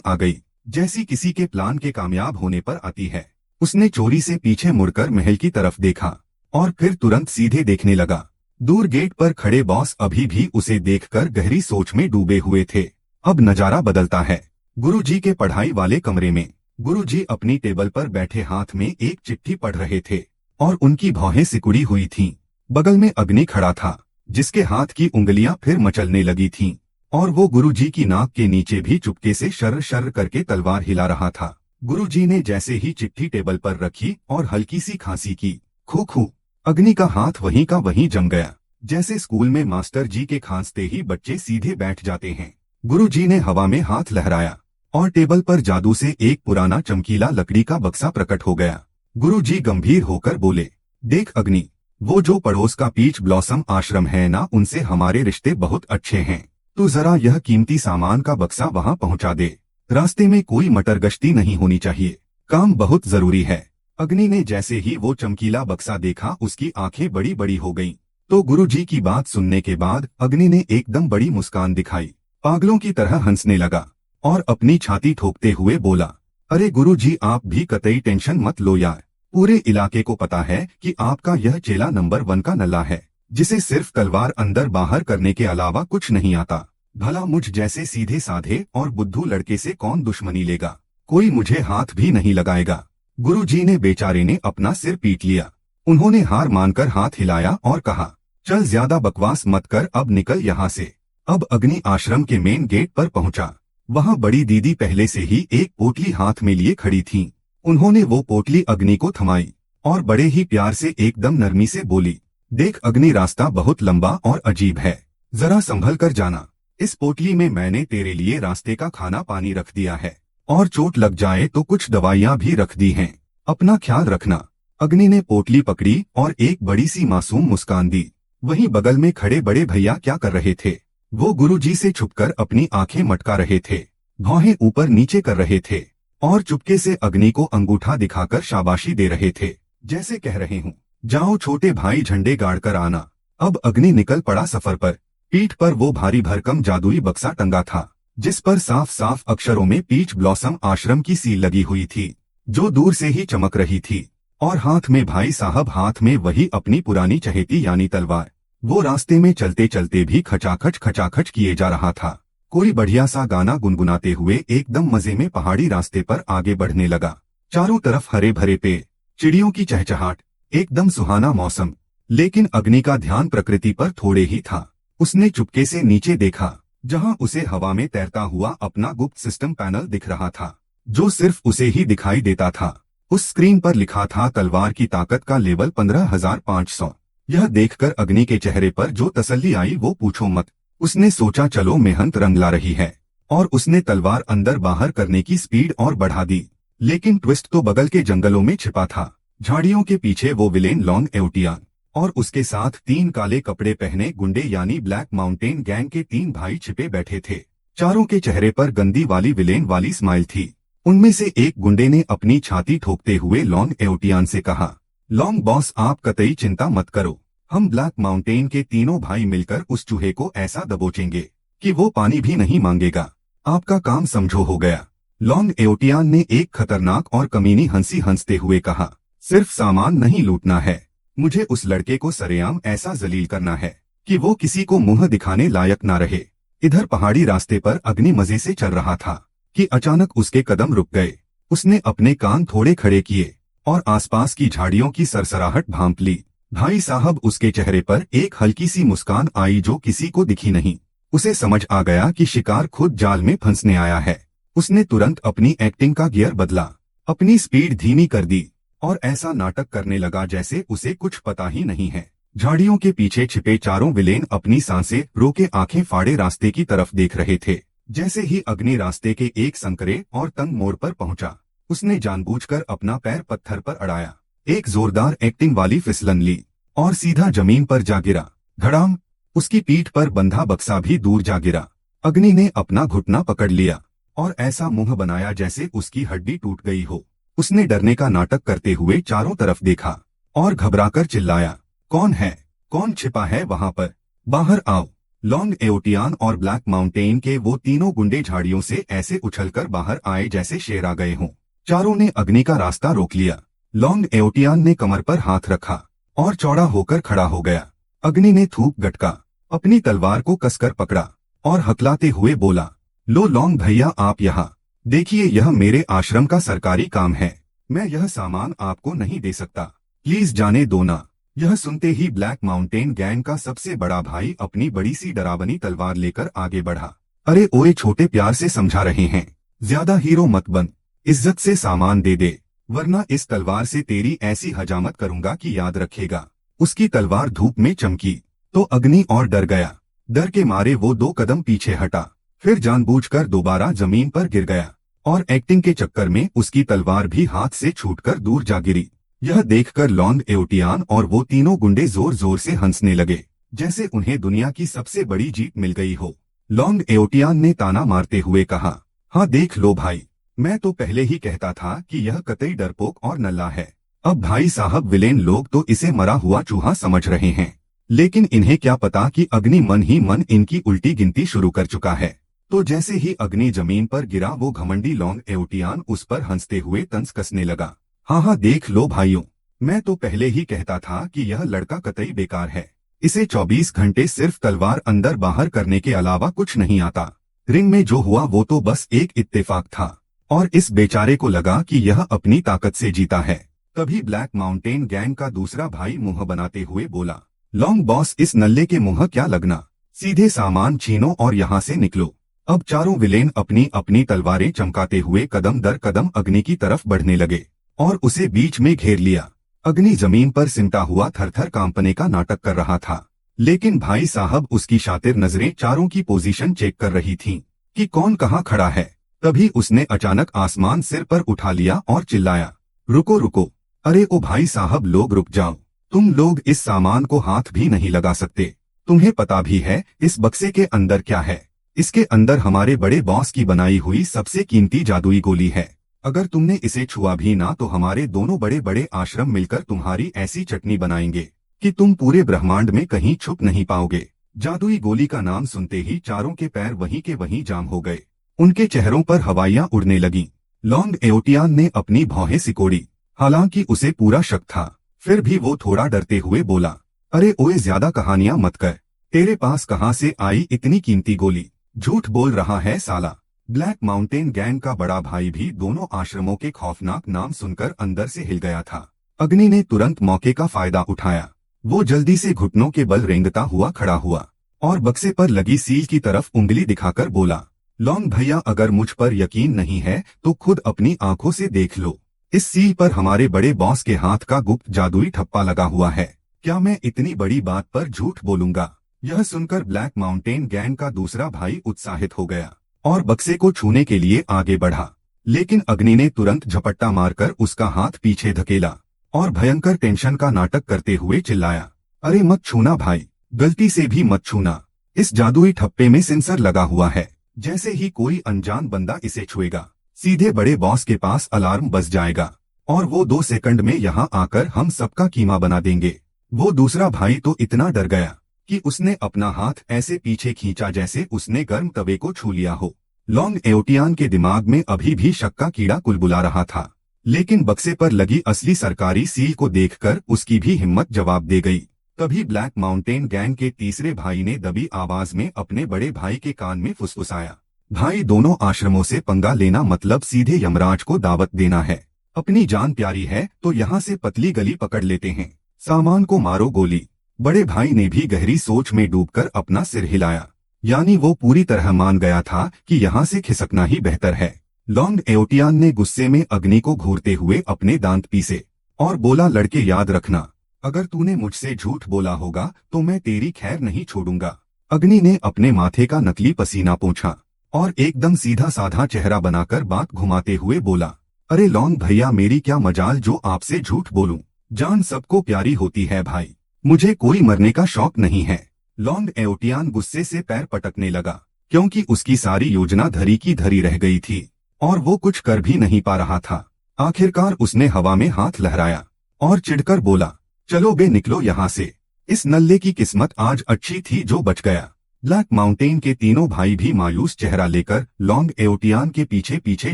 [SPEAKER 1] आ गई, जैसी किसी के प्लान के कामयाब होने पर आती है। उसने चोरी से पीछे मुड़कर महल की तरफ देखा और फिर तुरंत सीधे देखने लगा। दूर गेट पर खड़े बॉस अभी भी उसे देखकर गहरी सोच में डूबे हुए थे। अब नजारा बदलता है। गुरुजी के पढ़ाई वाले कमरे में गुरुजी अपनी टेबल पर बैठे हाथ में एक चिट्ठी पढ़ रहे थे और उनकी भौहें सिकुड़ी हुई थीं। बगल में अग्नि खड़ा था, जिसके हाथ की उंगलियां फिर मचलने लगी थीं और वो गुरुजी की नाक के नीचे भी चुपके से शर्र शर्र करके तलवार हिला रहा था। गुरुजी ने जैसे ही चिट्ठी टेबल पर रखी और हल्की सी खांसी की, खू खू, अग्नि का हाथ वहीं का वहीं जम गया। जैसे स्कूल में मास्टर जी के खांसते ही बच्चे सीधे बैठ जाते हैं। गुरुजी ने हवा में हाथ लहराया और टेबल पर जादू से एक पुराना चमकीला लकड़ी का बक्सा प्रकट हो गया। गुरुजी गंभीर होकर बोले, देख अग्नि, वो जो पड़ोस का पीच ब्लॉसम आश्रम है ना, उनसे हमारे रिश्ते बहुत अच्छे हैं। तू जरा यह कीमती सामान का बक्सा वहाँ पहुँचा दे। रास्ते में कोई मटरगश्ती नहीं होनी चाहिए, काम बहुत जरूरी है। अग्नि ने जैसे ही वो चमकीला बक्सा देखा, उसकी आंखें बड़ी बड़ी हो गईं। तो गुरुजी की बात सुनने के बाद अग्नि ने एकदम बड़ी मुस्कान दिखाई, पागलों की तरह हंसने लगा और अपनी छाती ठोकते हुए बोला, अरे गुरुजी, आप भी कतई टेंशन मत लो यार। पूरे इलाके को पता है कि आपका यह चेला नंबर 1 का नल्ला है, जिसे सिर्फ तलवार अंदर बाहर करने के अलावा कुछ नहीं आता। भला मुझ जैसे सीधे साधे और बुद्धू लड़के से कौन दुश्मनी लेगा? कोई मुझे हाथ भी नहीं लगाएगा। गुरुजी ने बेचारे ने अपना सिर पीट लिया। उन्होंने हार मानकर हाथ हिलाया और कहा, चल ज्यादा बकवास मत कर, अब निकल यहाँ से। अब अग्नि आश्रम के मेन गेट पर पहुंचा। वहाँ बड़ी दीदी पहले से ही एक पोटली हाथ में लिए खड़ी थीं। उन्होंने वो पोटली अग्नि को थमाई और बड़े ही प्यार से एकदम नरमी से बोली, देख अग्नि, रास्ता बहुत लंबा और अजीब है, जरा संभल कर जाना। इस पोटली में मैंने तेरे लिए रास्ते का खाना पानी रख दिया है और चोट लग जाए तो कुछ दवाइयाँ भी रख दी हैं। अपना ख्याल रखना। अग्नि ने पोटली पकड़ी और एक बड़ी सी मासूम मुस्कान दी। वहीं बगल में खड़े बड़े भैया क्या कर रहे थे? वो गुरुजी से छुपकर अपनी आंखें मटका रहे थे, भौहें ऊपर नीचे कर रहे थे और चुपके से अग्नि को अंगूठा दिखाकर शाबाशी दे रहे थे, जैसे कह रहे हूँ, जाओ छोटे भाई, झंडे गाड़ कर आना। अब अग्नि निकल पड़ा सफर पर। पीठ पर वो भारी भरकम जादुई बक्सा टंगा था, जिस पर साफ साफ अक्षरों में पीच ब्लॉसम आश्रम की सील लगी हुई थी, जो दूर से ही चमक रही थी। और हाथ में भाई साहब, हाथ में वही अपनी पुरानी चहेती यानी तलवार। वो रास्ते में चलते चलते भी खचाखच किए जा रहा था। कोई बढ़िया सा गाना गुनगुनाते हुए एकदम मजे में पहाड़ी रास्ते पर आगे बढ़ने लगा। चारों तरफ हरे भरे पेड़, चिड़ियों की चहचहाट, एकदम सुहाना मौसम। लेकिन अग्नि का ध्यान प्रकृति पर थोड़े ही था। उसने चुपके से नीचे देखा, जहां उसे हवा में तैरता हुआ अपना गुप्त सिस्टम पैनल दिख रहा था, जो सिर्फ उसे ही दिखाई देता था। उस स्क्रीन पर लिखा था तलवार की ताकत का लेवल 15,500। यह देखकर अग्नि के चेहरे पर जो तसल्ली आई वो पूछो मत। उसने सोचा चलो मेहनत रंग ला रही है, और उसने तलवार अंदर बाहर करने की स्पीड और बढ़ा दी। लेकिन ट्विस्ट तो बगल के जंगलों में छिपा था। झाड़ियों के पीछे वो विलेन लॉन्ग एवटियान और उसके साथ 3 काले कपड़े पहने गुंडे यानी ब्लैक माउंटेन गैंग के 3 भाई छिपे बैठे थे। चारों के चेहरे पर गंदी वाली विलेन वाली स्माइल थी। उनमें से एक गुंडे ने अपनी छाती ठोकते हुए लॉन्ग एवटियान से कहा, लॉन्ग बॉस, आप कतई चिंता मत करो, हम ब्लैक माउंटेन के तीनों भाई मिलकर उस चूहे को ऐसा दबोचेंगे कि वो पानी भी नहीं मांगेगा। आपका काम समझो हो गया। लॉन्ग एवटियान ने एक खतरनाक और कमीनी हंसी हंसते हुए कहा, सिर्फ सामान नहीं लूटना है, मुझे उस लड़के को सरेआम ऐसा जलील करना है कि वो किसी को मुंह दिखाने लायक ना रहे। इधर पहाड़ी रास्ते पर अग्नि मजे से चल रहा था कि अचानक उसके कदम रुक गए। उसने अपने कान थोड़े खड़े किए और आसपास की झाड़ियों की सरसराहट भांप ली। भाई साहब, उसके चेहरे पर एक हल्की सी मुस्कान आई जो किसी को दिखी नहीं। उसे समझ आ गया कि शिकार खुद जाल में फंसने आया है। उसने तुरंत अपनी एक्टिंग का गियर बदला, अपनी स्पीड धीमी कर दी और ऐसा नाटक करने लगा जैसे उसे कुछ पता ही नहीं है। झाड़ियों के पीछे छिपे चारों विलेन अपनी सांसें रोके आंखें फाड़े रास्ते की तरफ देख रहे थे। जैसे ही अग्नि रास्ते के एक संकरे और तंग मोड़ पर पहुंचा, उसने जानबूझकर अपना पैर पत्थर पर अड़ाया, एक जोरदार एक्टिंग वाली फिसलन ली और सीधा जमीन पर जा गिरा। धड़ाम! उसकी पीठ पर बंधा बक्सा भी दूर जा गिरा। अग्नि ने अपना घुटना पकड़ लिया और ऐसा मुंह बनाया जैसे उसकी हड्डी टूट गई हो। उसने डरने का नाटक करते हुए चारों तरफ देखा और घबराकर चिल्लाया, कौन है? कौन छिपा है वहां पर? बाहर आओ! लॉन्ग एओटियान और ब्लैक माउंटेन के वो तीनों गुंडे झाड़ियों से ऐसे उछलकर बाहर आए जैसे शेर आ गए हों। चारों ने अग्नि का रास्ता रोक लिया। लॉन्ग एओटियान ने कमर पर हाथ रखा और चौड़ा होकर खड़ा हो गया। अग्नि ने थूक गटका, अपनी तलवार को कसकर पकड़ा और हकलाते हुए बोला, लो लॉन्ग भैया, आप यहाँ देखिए, यह मेरे आश्रम का सरकारी काम है। मैं यह सामान आपको नहीं दे सकता, प्लीज जाने दो ना। यह सुनते ही ब्लैक माउंटेन गैंग का सबसे बड़ा भाई अपनी बड़ी सी डरावनी तलवार लेकर आगे बढ़ा। अरे ओए छोटे, प्यार से समझा रहे हैं, ज्यादा हीरो मत बन, इज्जत से सामान दे दे, वरना इस तलवार से तेरी ऐसी हजामत करूंगा कि याद रखेगा। उसकी तलवार धूप में चमकी तो अग्नि और डर गया। डर के मारे वो 2 कदम पीछे हटा, फिर जानबूझकर दोबारा जमीन पर गिर गया और एक्टिंग के चक्कर में उसकी तलवार भी हाथ से छूटकर दूर जा गिरी। यह देखकर लॉन्ग एओटियान और वो तीनों गुंडे जोर जोर से हंसने लगे, जैसे उन्हें दुनिया की सबसे बड़ी जीत मिल गई हो। लॉन्ग एओटियान ने ताना मारते हुए कहा, हाँ देख लो भाई, मैं तो पहले ही कहता था कि यह कतई डरपोक और नल्ला है। अब भाई साहब, विलेन लोग तो इसे मरा हुआ चूहा समझ रहे हैं, लेकिन इन्हें क्या पता कि अग्नि मन ही मन इनकी उल्टी गिनती शुरू कर चुका है। तो जैसे ही अग्नि जमीन पर गिरा, वो घमंडी लॉन्ग एओटियान उस पर हंसते हुए तंज कसने लगा। हाँ देख लो भाइयों, मैं तो पहले ही कहता था कि यह लड़का कतई बेकार है। इसे 24 घंटे सिर्फ तलवार अंदर बाहर करने के अलावा कुछ नहीं आता। रिंग में जो हुआ वो तो बस एक इत्तेफाक था और इस बेचारे को लगा कि यह अपनी ताकत से जीता है। तभी ब्लैक माउंटेन गैंग का दूसरा भाई मुंह बनाते हुए बोला, लॉन्ग बॉस, इस नल्ले के मुंह क्या लगना, सीधे सामान छीनो और यहाँ से निकलो। अब चारों विलेन अपनी अपनी तलवारें चमकाते हुए कदम दर कदम अग्नि की तरफ बढ़ने लगे और उसे बीच में घेर लिया। अग्नि जमीन पर सिमटा हुआ थरथर कांपने का नाटक कर रहा था, लेकिन भाई साहब उसकी शातिर नजरें चारों की पोजीशन चेक कर रही थीं कि कौन कहाँ खड़ा है। तभी उसने अचानक आसमान सिर पर उठा लिया और चिल्लाया, रुको रुको, अरे ओ भाई साहब लोग रुक जाओ, तुम लोग इस सामान को हाथ भी नहीं लगा सकते। तुम्हें पता भी है इस बक्से के अंदर क्या है? इसके अंदर हमारे बड़े बॉस की बनाई हुई सबसे कीमती जादुई गोली है। अगर तुमने इसे छुआ भी ना तो हमारे दोनों बड़े बड़े आश्रम मिलकर तुम्हारी ऐसी चटनी बनाएंगे कि तुम पूरे ब्रह्मांड में कहीं छुप नहीं पाओगे। जादुई गोली का नाम सुनते ही चारों के पैर वहीं के वहीं जाम हो गए, उनके चेहरों पर हवाइयां उड़ने लगीं। लॉन्ग एओटियान ने अपनी भौहें सिकोड़ी, हालांकि उसे पूरा शक था, फिर भी वो थोड़ा डरते हुए बोला, अरे ओए ज्यादा कहानियां मत कर, तेरे पास कहाँ से आई इतनी कीमती गोली? झूठ बोल रहा है साला। ब्लैक माउंटेन गैंग का बड़ा भाई भी दोनों आश्रमों के खौफनाक नाम सुनकर अंदर से हिल गया था। अग्नि ने तुरंत मौके का फायदा उठाया। वो जल्दी से घुटनों के बल रेंगता हुआ खड़ा हुआ और बक्से पर लगी सील की तरफ उंगली दिखाकर बोला, लॉन्ग भैया, अगर मुझ पर यकीन नहीं है तो खुद अपनी आंखों से देख लो। इस सील पर हमारे बड़े बॉस के हाथ का गुप्त जादुई ठप्पा लगा हुआ है। क्या मैं इतनी बड़ी बात पर झूठ बोलूंगा? यह सुनकर ब्लैक माउंटेन गैंग का दूसरा भाई उत्साहित हो गया और बक्से को छूने के लिए आगे बढ़ा, लेकिन अग्नि ने तुरंत झपट्टा मारकर उसका हाथ पीछे धकेला और भयंकर टेंशन का नाटक करते हुए चिल्लाया, अरे मत छूना भाई, गलती से भी मत छूना। इस जादुई ठप्पे में सेंसर लगा हुआ है, जैसे ही कोई अनजान बंदा इसे छुएगा सीधे बड़े बॉस के पास अलार्म बज जाएगा और वो 2 सेकंड में यहाँ आकर हम सबका कीमा बना देंगे। वो दूसरा भाई तो इतना डर गया कि उसने अपना हाथ ऐसे पीछे खींचा जैसे उसने गर्म तवे को छू लिया हो। लॉन्ग एओटियान के दिमाग में अभी भी शक का कीड़ा कुलबुला रहा था, लेकिन बक्से पर लगी असली सरकारी सील को देखकर उसकी भी हिम्मत जवाब दे गई। तभी ब्लैक माउंटेन गैंग के तीसरे भाई ने दबी आवाज में अपने बड़े भाई के कान में फुसफुसाया, भाई, दोनों आश्रमों से पंगा लेना मतलब सीधे यमराज को दावत देना है। अपनी जान प्यारी है तो यहाँ से पतली गली पकड़ लेते हैं, सामान को मारो गोली। बड़े भाई ने भी गहरी सोच में डूबकर अपना सिर हिलाया, यानी वो पूरी तरह मान गया था कि यहाँ से खिसकना ही बेहतर है। लॉन्ग एओटियान ने गुस्से में अग्नि को घूरते हुए अपने दांत पीसे और बोला, लड़के याद रखना, अगर तूने मुझसे झूठ बोला होगा तो मैं तेरी खैर नहीं छोड़ूंगा। अग्नि ने अपने माथे का नकली पसीना पोंछा और एकदम सीधा साधा चेहरा बनाकर बात घुमाते हुए बोला, अरे लॉन्ग भैया, मेरी क्या मजाल जो आपसे झूठ बोलूं, जान सबको प्यारी होती है भाई, मुझे कोई मरने का शौक नहीं है। लॉन्ग एओटियान गुस्से से पैर पटकने लगा, क्योंकि उसकी सारी योजना धरी की धरी रह गई थी और वो कुछ कर भी नहीं पा रहा था। आखिरकार उसने हवा में हाथ लहराया और चिढ़कर बोला, चलो बे निकलो यहाँ से, इस नल्ले की किस्मत आज अच्छी थी जो बच गया। ब्लैक माउंटेन के तीनों भाई भी मायूस चेहरा लेकर लॉन्ग एओटियान के पीछे पीछे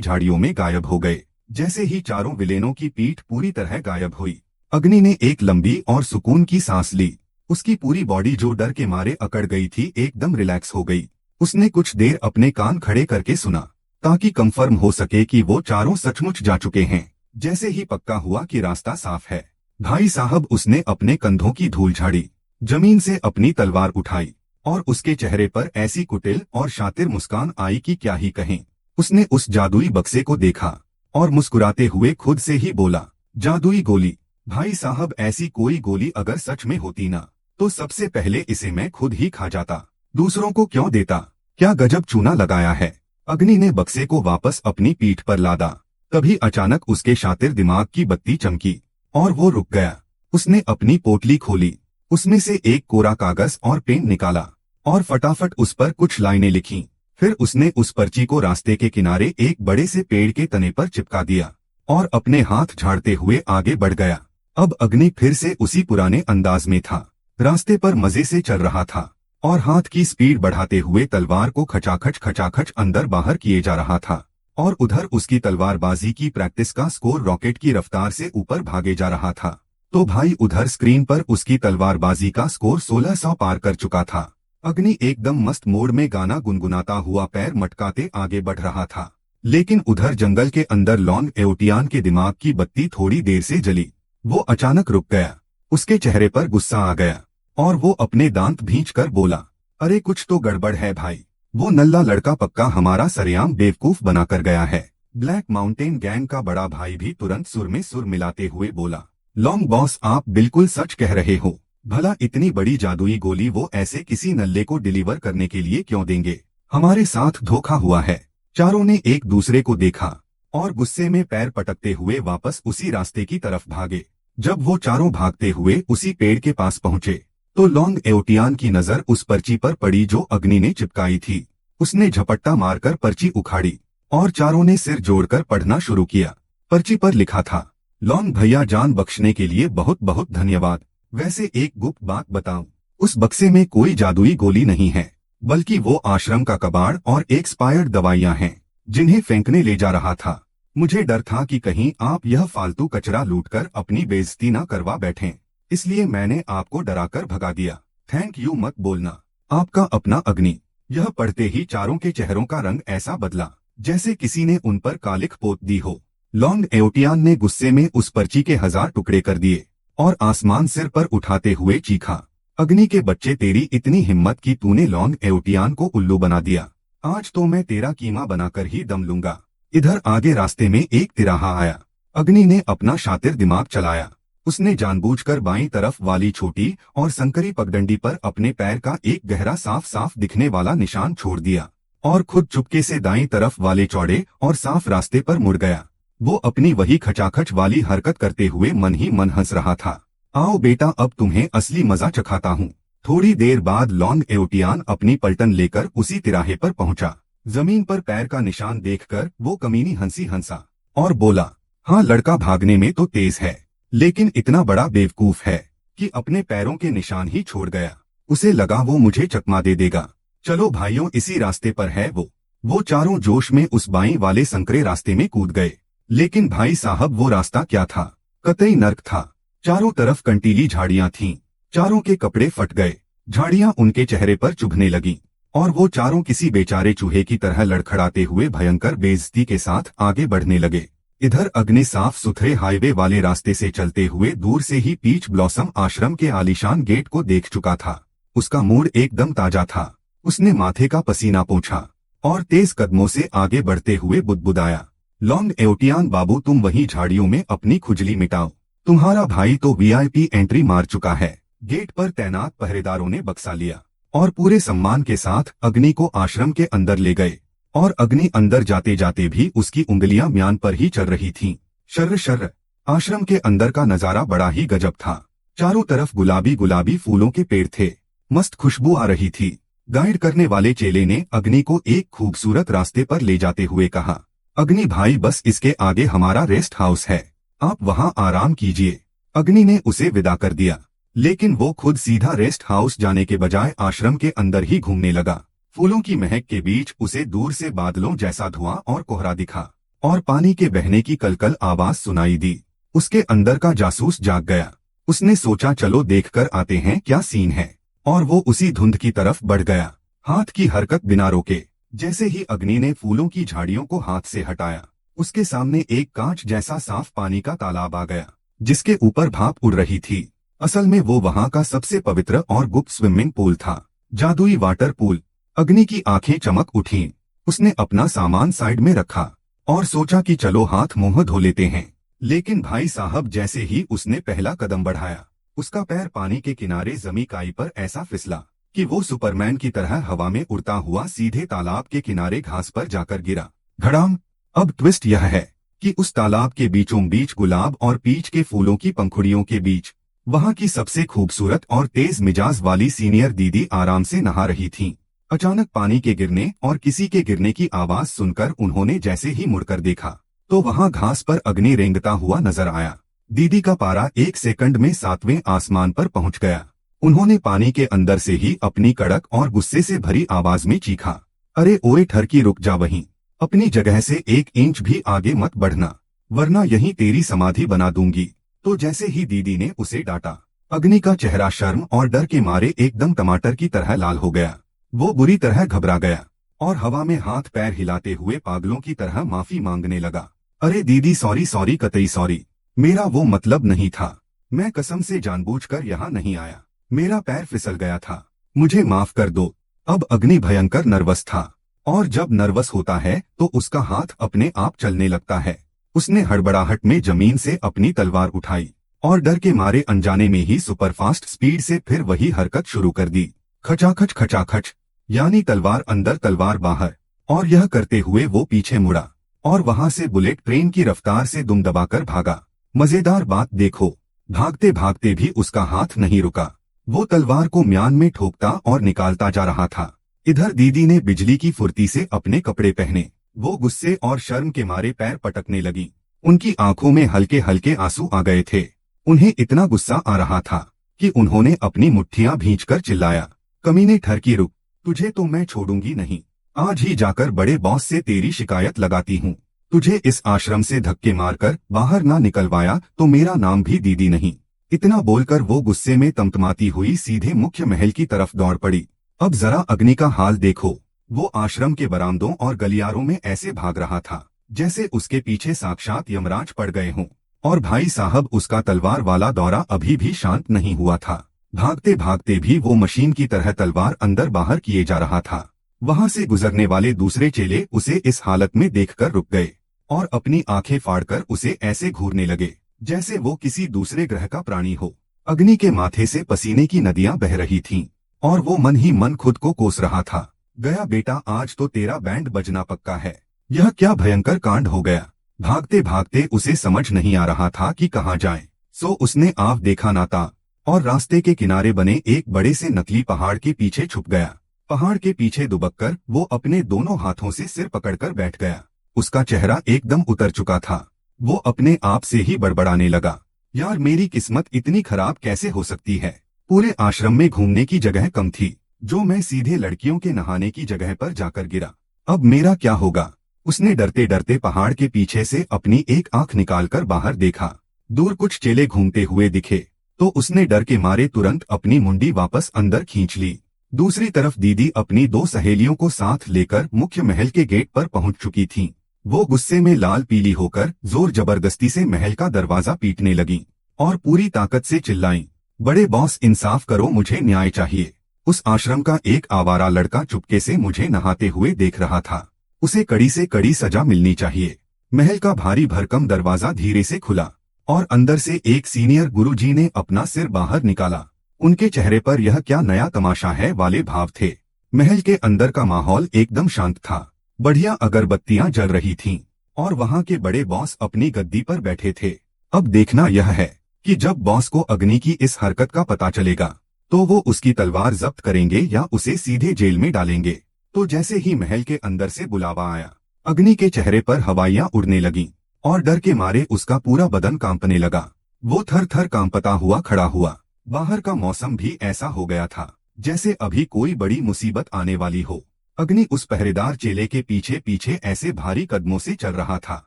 [SPEAKER 1] झाड़ियों में गायब हो गए। जैसे ही चारों विलेनों की पीठ पूरी तरह गायब हुई, अग्नि ने एक लंबी और सुकून की सांस ली। उसकी पूरी बॉडी जो डर के मारे अकड़ गई थी एकदम रिलैक्स हो गई। उसने कुछ देर अपने कान खड़े करके सुना ताकि कंफर्म हो सके कि वो चारों सचमुच जा चुके हैं। जैसे ही पक्का हुआ कि रास्ता साफ है, भाई साहब उसने अपने कंधों की धूल झाड़ी, जमीन से अपनी तलवार उठाई और उसके चेहरे पर ऐसी कुटिल और शातिर मुस्कान आई कि क्या ही कहें। उसने उस जादुई बक्से को देखा और मुस्कुराते हुए खुद से ही बोला, जादुई गोली। भाई साहब, ऐसी कोई गोली अगर सच में होती ना, तो सबसे पहले इसे मैं खुद ही खा जाता, दूसरों को क्यों देता। क्या गजब चूना लगाया है। अग्नि ने बक्से को वापस अपनी पीठ पर लादा। तभी अचानक उसके शातिर दिमाग की बत्ती चमकी और वो रुक गया। उसने अपनी पोटली खोली, उसमें से एक कोरा कागज और पेन निकाला और फटाफट उस पर कुछ लाइनें लिखीं। फिर उसने उस पर्ची को रास्ते के किनारे एक बड़े से पेड़ के तने पर चिपका दिया और अपने हाथ झाड़ते हुए आगे बढ़ गया। अब अग्नि फिर से उसी पुराने अंदाज में था, रास्ते पर मजे से चल रहा था और हाथ की स्पीड बढ़ाते हुए तलवार को खचाखच अंदर बाहर किए जा रहा था। और उधर उसकी तलवारबाजी की प्रैक्टिस का स्कोर रॉकेट की रफ्तार से ऊपर भागे जा रहा था। तो भाई उधर स्क्रीन पर उसकी तलवारबाजी का स्कोर 1600 पार कर चुका था। अग्नि एकदम मस्त मोड में गाना गुनगुनाता हुआ पैर मटकाते आगे बढ़ रहा था। लेकिन उधर जंगल के अंदर लॉन्ग एओटियान के दिमाग की बत्ती थोड़ी देर से जली। वो अचानक रुक गया, उसके चेहरे पर गुस्सा आ गया और वो अपने दांत भींचकर बोला, अरे कुछ तो गड़बड़ है भाई। वो नल्ला लड़का पक्का हमारा सरेआम बेवकूफ बनाकर गया है। ब्लैक माउंटेन गैंग का बड़ा भाई भी तुरंत सुर में सुर मिलाते हुए बोला, लॉन्ग बॉस, आप बिल्कुल सच कह रहे हो। भला इतनी बड़ी जादुई गोली वो ऐसे किसी नल्ले को डिलीवर करने के लिए क्यों देंगे। हमारे साथ धोखा हुआ है। चारों ने एक दूसरे को देखा और गुस्से में पैर पटकते हुए वापस उसी रास्ते की तरफ भागे। जब वो चारों भागते हुए उसी पेड़ के पास पहुंचे तो लॉन्ग एओटियान की नजर उस पर्ची पर पड़ी जो अग्नि ने चिपकाई थी। उसने झपट्टा मारकर पर्ची उखाड़ी और चारों ने सिर जोड़कर पढ़ना शुरू किया। पर्ची पर लिखा था, लॉन्ग भैया, जान बख्शने के लिए बहुत बहुत धन्यवाद। वैसे एक गुप्त बात बताऊं, उस बक्से में कोई जादुई गोली नहीं है, बल्कि वो आश्रम का कबाड़ और एक्सपायर्ड दवाइयां हैं जिन्हें फेंकने ले जा रहा था। मुझे डर था कि कहीं आप यह फालतू कचरा लूटकर अपनी बेइज्जती न करवा बैठें, इसलिए मैंने आपको डराकर भगा दिया। थैंक यू मत बोलना। आपका अपना अग्नि। यह पढ़ते ही चारों के चेहरों का रंग ऐसा बदला जैसे किसी ने उन पर कालिख पोत दी हो। लॉन्ग एओटियान ने गुस्से में उस पर्ची के 1000 टुकड़े कर दिए और आसमान सिर पर उठाते हुए चीखा, अग्नि के बच्चे, तेरी इतनी हिम्मत कि तूने लॉन्ग एओटियान को उल्लू बना दिया। आज तो मैं तेरा कीमा बनाकर ही दम लूंगा। इधर आगे रास्ते में एक तिराहा आया। अग्नि ने अपना शातिर दिमाग चलाया। उसने जानबूझकर बाईं तरफ वाली छोटी और संकरी पगडंडी पर अपने पैर का एक गहरा साफ साफ दिखने वाला निशान छोड़ दिया और खुद चुपके से दाईं तरफ वाले चौड़े और साफ रास्ते पर मुड़ गया। वो अपनी वही खचाखच वाली हरकत करते हुए मन ही मन हंस रहा था। आओ बेटा, अब तुम्हें असली मजा चखाता हूँ। थोड़ी देर बाद लॉन्ग एओटियान अपनी पलटन लेकर उसी तिराहे पर पहुंचा। जमीन पर पैर का निशान देखकर वो कमीनी हंसी हंसा और बोला, हाँ लड़का भागने में तो तेज है, लेकिन इतना बड़ा बेवकूफ है कि अपने पैरों के निशान ही छोड़ गया। उसे लगा वो मुझे चकमा दे देगा। चलो भाइयों, इसी रास्ते पर है वो। वो चारों जोश में उस बाईं वाले संकरे रास्ते में कूद गए। लेकिन भाई साहब, वो रास्ता क्या था, कतई नर्क था। चारों तरफ कंटीली झाड़ियां थीं। चारों के कपड़े फट गए, झाड़ियां उनके चेहरे पर चुभने लगीं और वो चारों किसी बेचारे चूहे की तरह लड़खड़ाते हुए भयंकर बेइज्जती के साथ आगे बढ़ने लगे। इधर अग्नि साफ सुथरे हाईवे वाले रास्ते से चलते हुए दूर से ही पीच ब्लॉसम आश्रम के आलीशान गेट को देख चुका था। उसका मूड एकदम ताजा था। उसने माथे का पसीना पोंछा और तेज कदमों से आगे बढ़ते हुए बुदबुदाया, लॉन्ग एओटियान बाबू, तुम वही झाड़ियों में अपनी खुजली मिटाओ। तुम्हारा भाई तो वीआईपी एंट्री मार चुका है। गेट पर तैनात पहरेदारों ने बक्सा लिया और पूरे सम्मान के साथ अग्नि को आश्रम के अंदर ले गए। और अग्नि अंदर जाते जाते भी उसकी उंगलियां म्यान पर ही चल रही थीं। शर्र शर्र। आश्रम के अंदर का नजारा बड़ा ही गजब था। चारों तरफ गुलाबी गुलाबी फूलों के पेड़ थे। मस्त खुशबू आ रही थी। गाइड करने वाले चेले ने अग्नि को एक खूबसूरत रास्ते पर ले जाते हुए कहा, अग्नि भाई, बस इसके आगे हमारा रेस्ट हाउस है, आप वहां आराम कीजिए। अग्नि ने उसे विदा कर दिया। लेकिन वो खुद सीधा रेस्ट हाउस जाने के बजाय आश्रम के अंदर ही घूमने लगा। फूलों की महक के बीच उसे दूर से बादलों जैसा धुआं और कोहरा दिखा और पानी के बहने की कलकल आवाज सुनाई दी। उसके अंदर का जासूस जाग गया। उसने सोचा चलो देखकर आते हैं क्या सीन है, और वो उसी धुंध की तरफ बढ़ गया, हाथ की हरकत बिना रोके। जैसे ही अग्नि ने फूलों की झाड़ियों को हाथ से हटाया, उसके सामने एक कांच जैसा साफ पानी का तालाब आ गया, जिसके ऊपर भाप उड़ रही थी। असल में वो वहां का सबसे पवित्र और गुप्त स्विमिंग पूल था, जादुई वाटर पूल। अग्नि की आंखें चमक उठीं। उसने अपना सामान साइड में रखा और सोचा कि चलो हाथ मुंह धो लेते हैं। लेकिन भाई साहब, जैसे ही उसने पहला कदम बढ़ाया, उसका पैर पानी के किनारे जमी काई पर ऐसा फिसला कि वो सुपरमैन की तरह हवा में उड़ता हुआ सीधे तालाब के किनारे घास पर जाकर गिरा। धड़ाम। अब ट्विस्ट यह है कि उस तालाब के बीचों बीच गुलाब और पीच के फूलों की पंखुड़ियों के बीच वहां की सबसे खूबसूरत और तेज मिजाज वाली सीनियर दीदी आराम से नहा रही थीं। अचानक पानी के गिरने और किसी के गिरने की आवाज सुनकर उन्होंने जैसे ही मुड़कर देखा तो वहां घास पर अग्नि रेंगता हुआ नजर आया। दीदी का पारा 1 सेकंड में 7वें आसमान पर पहुंच गया। उन्होंने पानी के अंदर से ही अपनी कड़क और गुस्से से भरी आवाज में चीखा, अरे ओए ठरकी, रुक जा वहीं, अपनी जगह से 1 इंच भी आगे मत बढ़ना, वरना यहीं तेरी समाधि बना दूंगी। तो जैसे ही दीदी ने उसे डांटा, अग्नि का चेहरा शर्म और डर के मारे एकदम टमाटर की तरह लाल हो गया। वो बुरी तरह घबरा गया और हवा में हाथ पैर हिलाते हुए पागलों की तरह माफी मांगने लगा। अरे दीदी, सॉरी सॉरी, कतई सॉरी, मेरा वो मतलब नहीं था। मैं कसम से जानबूझकर यहाँ नहीं आया, मेरा पैर फिसल गया था, मुझे माफ कर दो। अब अग्नि भयंकर नर्वस था, और जब नर्वस होता है तो उसका हाथ अपने आप चलने लगता है। उसने हड़बड़ाहट में जमीन से अपनी तलवार उठाई और डर के मारे अनजाने में ही सुपरफास्ट स्पीड से फिर वही हरकत शुरू कर दी। खचाखच खचाखच, यानी तलवार अंदर तलवार बाहर। और यह करते हुए वो पीछे मुड़ा और वहां से बुलेट ट्रेन की रफ्तार से दुम दबाकर भागा। मजेदार बात देखो, भागते भागते भी उसका हाथ नहीं रुका। वो तलवार को म्यान में ठोकता और निकालता जा रहा था। इधर दीदी ने बिजली की फुर्ती से अपने कपड़े पहने। वो गुस्से और शर्म के मारे पैर पटकने लगी। उनकी आंखों में हल्के हल्के आंसू आ गए थे। उन्हें इतना गुस्सा आ रहा था कि उन्होंने अपनी मुट्ठियां भींचकर चिल्लाया, कमीने, ठरकी, रुक, तुझे तो मैं छोड़ूंगी नहीं। आज ही जाकर बड़े बॉस से तेरी शिकायत लगाती हूँ। तुझे इस आश्रम से धक्के मारकर बाहर ना निकलवाया तो मेरा नाम भी दीदी नहीं। इतना बोलकर वो गुस्से में तमतमाती हुई सीधे मुख्य महल की तरफ दौड़ पड़ी। अब जरा अग्नि का हाल देखो। वो आश्रम के बरामदों और गलियारों में ऐसे भाग रहा था जैसे उसके पीछे साक्षात यमराज पड़ गए हों। और भाई साहब, उसका तलवार वाला दौरा अभी भी शांत नहीं हुआ था। भागते भागते भी वो मशीन की तरह तलवार अंदर बाहर किए जा रहा था। वहां से गुजरने वाले दूसरे चेले उसे इस हालत में देखकर रुक गए और अपनी आंखें फाड़कर उसे ऐसे घूरने लगे जैसे वो किसी दूसरे ग्रह का प्राणी हो। अग्नि के माथे से पसीने की नदियां बह रही थीं और वो मन ही मन खुद को कोस रहा था। गया बेटा, आज तो तेरा बैंड बजना पक्का है। यह क्या भयंकर कांड हो गया। भागते भागते उसे समझ नहीं आ रहा था कि कहाँ जाए। सो उसने आव देखा ना था और रास्ते के किनारे बने एक बड़े से नकली पहाड़ के पीछे छुप गया। पहाड़ के पीछे दुबककर वो अपने दोनों हाथों से सिर पकड़कर बैठ गया। उसका चेहरा एकदम उतर चुका था। वो अपने आप से ही बड़बड़ाने लगा, यार मेरी किस्मत इतनी खराब कैसे हो सकती है। पूरे आश्रम में घूमने की जगह कम थी, जो मैं सीधे लड़कियों के नहाने की जगह पर जाकर गिरा। अब मेरा क्या होगा। उसने डरते डरते पहाड़ के पीछे से अपनी एक आंख निकालकर बाहर देखा। दूर कुछ चेले घूमते हुए दिखे तो उसने डर के मारे तुरंत अपनी मुंडी वापस अंदर खींच ली। दूसरी तरफ दीदी अपनी 2 सहेलियों को साथ लेकर मुख्य महल के गेट पर पहुंच चुकी थीं। वो गुस्से में लाल पीली होकर जोर जबरदस्ती से महल का दरवाजा पीटने लगी और पूरी ताकत से चिल्लाईं, बड़े बॉस, इंसाफ करो, मुझे न्याय चाहिए। उस आश्रम का एक आवारा लड़का चुपके से मुझे नहाते हुए देख रहा था। उसे कड़ी से कड़ी सजा मिलनी चाहिए। महल का भारी भरकम दरवाजा धीरे से खुला और अंदर से एक सीनियर गुरुजी ने अपना सिर बाहर निकाला। उनके चेहरे पर यह क्या नया तमाशा है वाले भाव थे। महल के अंदर का माहौल एकदम शांत था। बढ़िया अगरबत्तियां जल रही थीं और वहां के बड़े बॉस अपनी गद्दी पर बैठे थे। अब देखना यह है कि जब बॉस को अग्नि की इस हरकत का पता चलेगा तो वो उसकी तलवार जब्त करेंगे या उसे सीधे जेल में डालेंगे। तो जैसे ही महल के अंदर से बुलावा आया, अग्नि के चेहरे पर हवाइयां उड़ने लगीं और डर के मारे उसका पूरा बदन कांपने लगा। वो थर थर कांपता हुआ खड़ा हुआ बाहर का मौसम भी ऐसा हो गया था जैसे अभी कोई बड़ी मुसीबत आने वाली हो। अग्नि उस पहरेदार चेले के पीछे पीछे ऐसे भारी कदमों से चल रहा था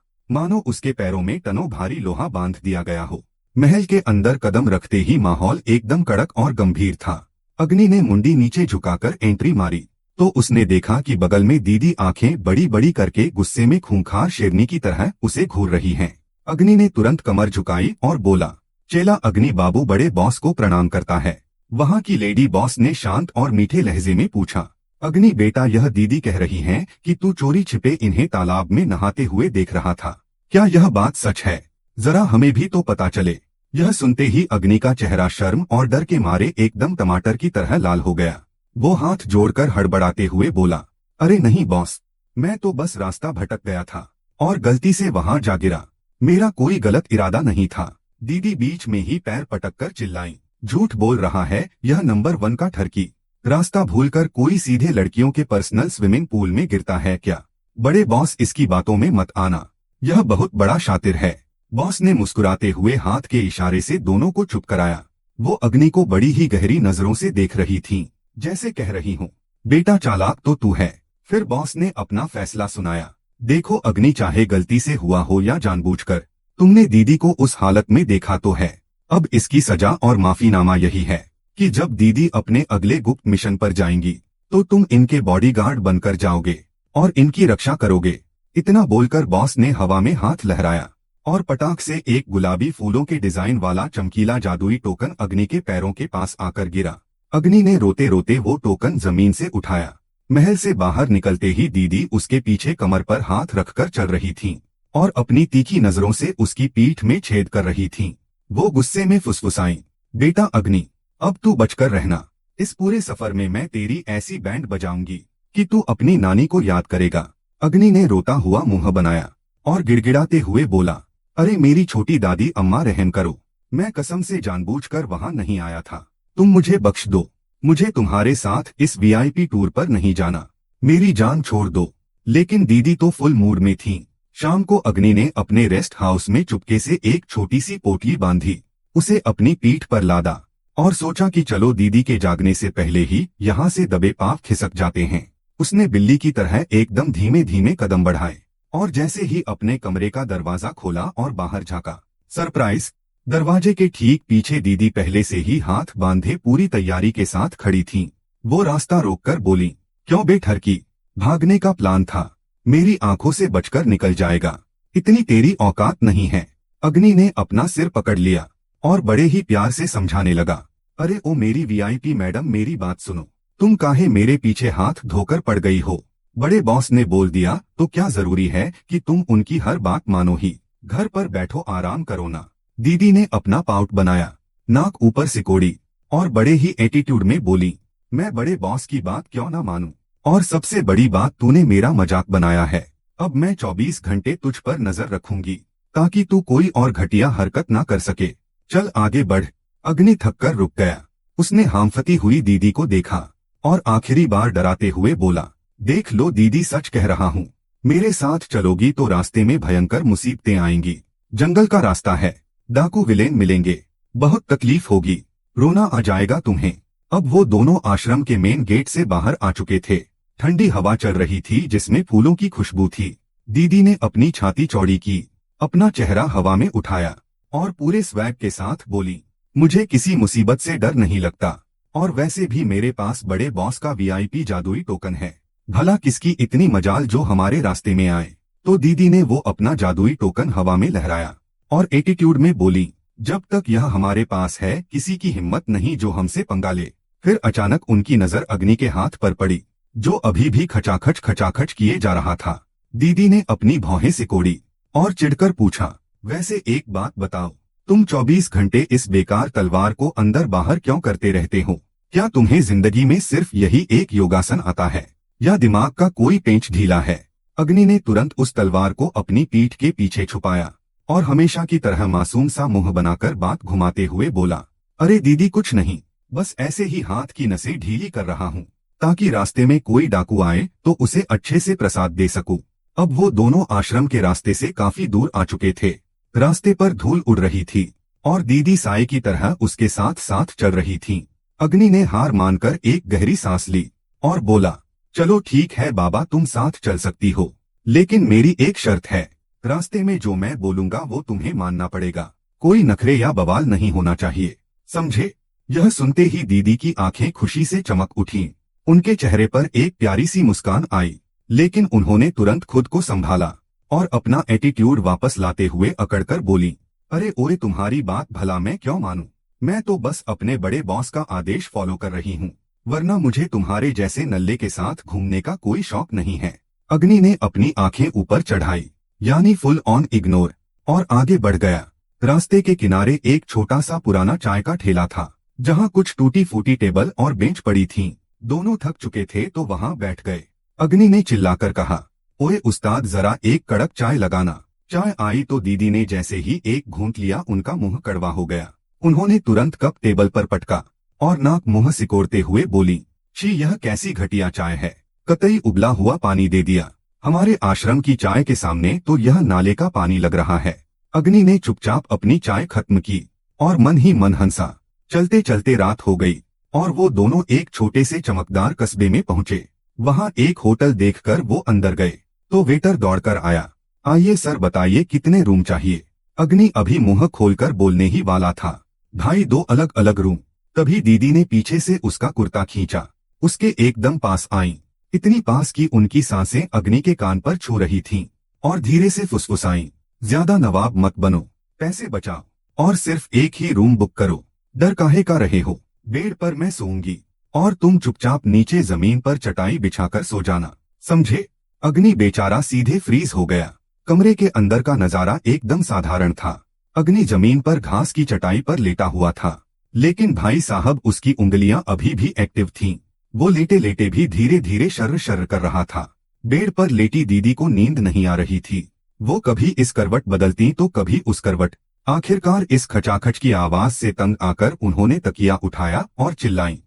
[SPEAKER 1] मानो उसके पैरों में टनों भारी लोहा बांध दिया गया हो। महल के अंदर कदम रखते ही माहौल एकदम कड़क और गंभीर था। अग्नि ने मुंडी नीचे झुकाकर एंट्री मारी तो उसने देखा कि बगल में दीदी आंखें बड़ी बड़ी करके गुस्से में खूंखार शेरनी की तरह उसे घूर रही हैं। अग्नि ने तुरंत कमर झुकाई और बोला, चेला अग्नि बाबू बड़े बॉस को प्रणाम करता है। वहाँ की लेडी बॉस ने शांत और मीठे लहजे में पूछा, अग्नि बेटा यह दीदी कह रही हैं कि तू चोरी छिपे इन्हें तालाब में नहाते हुए देख रहा था, क्या यह बात सच है? जरा हमें भी तो पता चले। यह सुनते ही अग्नि का चेहरा शर्म और डर के मारे एकदम टमाटर की तरह लाल हो गया। वो हाथ जोड़कर हड़बड़ाते हुए बोला, अरे नहीं बॉस, मैं तो बस रास्ता भटक गया था और गलती से वहां जा गिरा। मेरा कोई गलत इरादा नहीं था। दीदी बीच में ही पैर पटककर चिल्लाई, झूठ बोल रहा है यह नंबर 1 का ठरकी। रास्ता भूलकर कोई सीधे लड़कियों के पर्सनल स्विमिंग पूल में गिरता है क्या? बड़े बॉस इसकी बातों में मत आना, यह बहुत बड़ा शातिर है। बॉस ने मुस्कुराते हुए हाथ के इशारे से दोनों को चुप कराया। वो अग्नि को बड़ी ही गहरी नजरों से देख रही थीं, जैसे कह रही हूँ, बेटा चालाक तो तू है। फिर बॉस ने अपना फैसला सुनाया, देखो अग्नि चाहे गलती से हुआ हो या जानबूझकर, तुमने दीदी को उस हालत में देखा तो है। अब इसकी सजा और माफीनामा यही है कि जब दीदी अपने अगले गुप्त मिशन पर जाएंगी तो तुम इनके बॉडीगार्ड बनकर जाओगे और इनकी रक्षा करोगे। इतना बोलकर बॉस ने हवा में हाथ लहराया और पटाख से एक गुलाबी फूलों के डिजाइन वाला चमकीला जादुई टोकन अग्नि के पैरों के पास आकर गिरा। अग्नि ने रोते रोते वो टोकन जमीन से उठाया। महल से बाहर निकलते ही दीदी उसके पीछे कमर पर हाथ रखकर चल रही थीं और अपनी तीखी नजरों से उसकी पीठ में छेद कर रही थीं। वो गुस्से में फुसफुसाईं, बेटा अग्नि, अब तू बचकर रहना। इस पूरे सफर में मैं तेरी ऐसी बैंड बजाऊंगी कि तू अपनी नानी को याद करेगा। अग्नि ने रोता हुआ मुंह बनाया और गिड़गिड़ाते हुए बोला, अरे मेरी छोटी दादी अम्मा रहम करो, मैं कसम से जानबूझकर वहां नहीं आया था। तुम मुझे बख्श दो, मुझे तुम्हारे साथ इस वीआईपी टूर पर नहीं जाना, मेरी जान छोड़ दो। लेकिन दीदी तो फुल मूड में थीं। शाम को अग्नि ने अपने रेस्ट हाउस में चुपके से एक छोटी सी पोटली बांधी, उसे अपनी पीठ पर लादा और सोचा कि चलो दीदी के जागने से पहले ही यहाँ से दबे पाँव खिसक जाते हैं। उसने बिल्ली की तरह एकदम धीमे धीमे कदम बढ़ाए और जैसे ही अपने कमरे का दरवाजा खोला और बाहर झांका, सरप्राइज, दरवाजे के ठीक पीछे दीदी पहले से ही हाथ बांधे पूरी तैयारी के साथ खड़ी थीं। वो रास्ता रोककर बोली, क्यों बे ठरकी, भागने का प्लान था? मेरी आंखों से बचकर निकल जाएगा, इतनी तेरी औकात नहीं है। अग्नि ने अपना सिर पकड़ लिया और बड़े ही प्यार से समझाने लगा, अरे ओ मेरी वीआईपी मैडम, मेरी बात सुनो, तुम काहे मेरे पीछे हाथ धोकर पड़ गई हो? बड़े बॉस ने बोल दिया तो क्या जरूरी है कि तुम उनकी हर बात मानो ही? घर पर बैठो, आराम करो ना। दीदी ने अपना पाउट बनाया, नाक ऊपर सिकोड़ी और बड़े ही एटीट्यूड में बोली, मैं बड़े बॉस की बात क्यों ना मानूं? और सबसे बड़ी बात, तूने मेरा मजाक बनाया है। अब मैं 24 घंटे तुझ पर नजर रखूंगी ताकि तू कोई और घटिया हरकत ना कर सके। चल आगे बढ़। अग्नि थककर रुक गया। उसने हांफती हुई दीदी को देखा और आखिरी बार डराते हुए बोला, देख लो दीदी, सच कह रहा हूँ, मेरे साथ चलोगी तो रास्ते में भयंकर मुसीबतें आएंगी। जंगल का रास्ता है, डाकू विलेन मिलेंगे, बहुत तकलीफ होगी, रोना आ जाएगा तुम्हें। अब वो दोनों आश्रम के मेन गेट से बाहर आ चुके थे। ठंडी हवा चल रही थी जिसमें फूलों की खुशबू थी। दीदी ने अपनी छाती चौड़ी की, अपना चेहरा हवा में उठाया और पूरे स्वैग के साथ बोली, मुझे किसी मुसीबत से डर नहीं लगता और वैसे भी मेरे पास बड़े बॉस का वीआईपी जादुई टोकन है। भला किसकी इतनी मजाल जो हमारे रास्ते में आए। तो दीदी ने वो अपना जादुई टोकन हवा में लहराया और एटीट्यूड में बोली, जब तक यह हमारे पास है किसी की हिम्मत नहीं जो हमसे पंगा ले। फिर अचानक उनकी नजर अग्नि के हाथ पर पड़ी जो अभी भी खचाखच किए जा रहा था। दीदी ने अपनी भौहें सिकोड़ी और चिढ़कर पूछा, वैसे एक बात बताओ, तुम 24 घंटे इस बेकार तलवार को अंदर बाहर क्यों करते रहते हो? क्या तुम्हें जिंदगी में सिर्फ यही एक योगासन आता है या दिमाग का कोई पेंच ढीला है? अग्नि ने तुरंत उस तलवार को अपनी पीठ के पीछे छुपाया और हमेशा की तरह मासूम सा मुंह बनाकर बात घुमाते हुए बोला, अरे दीदी कुछ नहीं, बस ऐसे ही हाथ की नसें ढीली कर रहा हूँ ताकि रास्ते में कोई डाकू आए तो उसे अच्छे से प्रसाद दे सकूं। अब वो दोनों आश्रम के रास्ते से काफी दूर आ चुके थे। रास्ते पर धूल उड़ रही थी और दीदी साए की तरह उसके साथ साथ चल रही थीं। अग्नि ने हार मानकर एक गहरी सांस ली और बोला, चलो ठीक है बाबा, तुम साथ चल सकती हो, लेकिन मेरी एक शर्त है। रास्ते में जो मैं बोलूंगा वो तुम्हें मानना पड़ेगा। कोई नखरे या बवाल नहीं होना चाहिए, समझे? यह सुनते ही दीदी की आंखें खुशी से चमक उठीं। उनके चेहरे पर एक प्यारी सी मुस्कान आई, लेकिन उन्होंने तुरंत खुद को संभाला और अपना एटीट्यूड वापस लाते हुए अकड़कर बोली, अरे ओए, तुम्हारी बात भला मैं क्यों मानूं? मैं तो बस अपने बड़े बॉस का आदेश फॉलो कर रही हूँ, वरना मुझे तुम्हारे जैसे नल्ले के साथ घूमने का कोई शौक नहीं है। अग्नि ने अपनी आंखें ऊपर चढ़ाई, यानी फुल ऑन इग्नोर, और आगे बढ़ गया। रास्ते के किनारे एक छोटा सा पुराना चाय का ठेला था, जहाँ कुछ टूटी फूटी टेबल और बेंच पड़ी थीं। दोनों थक चुके थे तो वहाँ बैठ गए। अग्नि ने चिल्लाकर कहा, ओए उस्ताद, जरा एक कड़क चाय लगाना। चाय आई तो दीदी ने जैसे ही एक घूंट लिया उनका मुंह कड़वा हो गया। उन्होंने तुरंत कप टेबल पर पटका और नाक मुंह सिकोड़ते हुए बोली, शी, यह कैसी घटिया चाय है, कतई उबला हुआ पानी दे दिया। हमारे आश्रम की चाय के सामने तो यह नाले का पानी लग रहा है। अग्नि ने चुपचाप अपनी चाय खत्म की और मन ही मन हंसा। चलते चलते रात हो गई और वो दोनों एक छोटे से चमकदार कस्बे में पहुंचे। वहां एक होटल देखकर वो अंदर गए तो वेटर दौड़कर आया, आइए सर, बताइए कितने रूम चाहिए। अग्नि अभी मुंह खोलकर बोलने ही वाला था, भाई 2 अलग अलग रूम। तभी दीदी ने पीछे से उसका कुर्ता खींचा, उसके एकदम पास आई, इतनी पास कि उनकी सांसें अग्नि के कान पर छू रही थीं, और धीरे से फुसफुसाई, ज्यादा नवाब मत बनो, पैसे बचाओ और सिर्फ एक ही रूम बुक करो। डर काहे का रहे हो, बेड पर मैं सोऊंगी और तुम चुपचाप नीचे जमीन पर चटाई बिछाकर सो जाना, समझे? अग्नि बेचारा सीधे फ्रीज हो गया। कमरे के अंदर का नजारा एकदम साधारण था। अग्नि जमीन पर घास की चटाई पर लेटा हुआ था, लेकिन भाई साहब उसकी उंगलियां अभी भी एक्टिव थीं। वो लेटे लेटे भी धीरे धीरे शर्र शर्र कर रहा था। बेड पर लेटी दीदी को नींद नहीं आ रही थी। वो कभी इस करवट बदलती तो कभी उस करवट। आखिरकार इस खचाखच की आवाज से तंग आकर उन्होंने तकिया उठाया और चिल्लाई,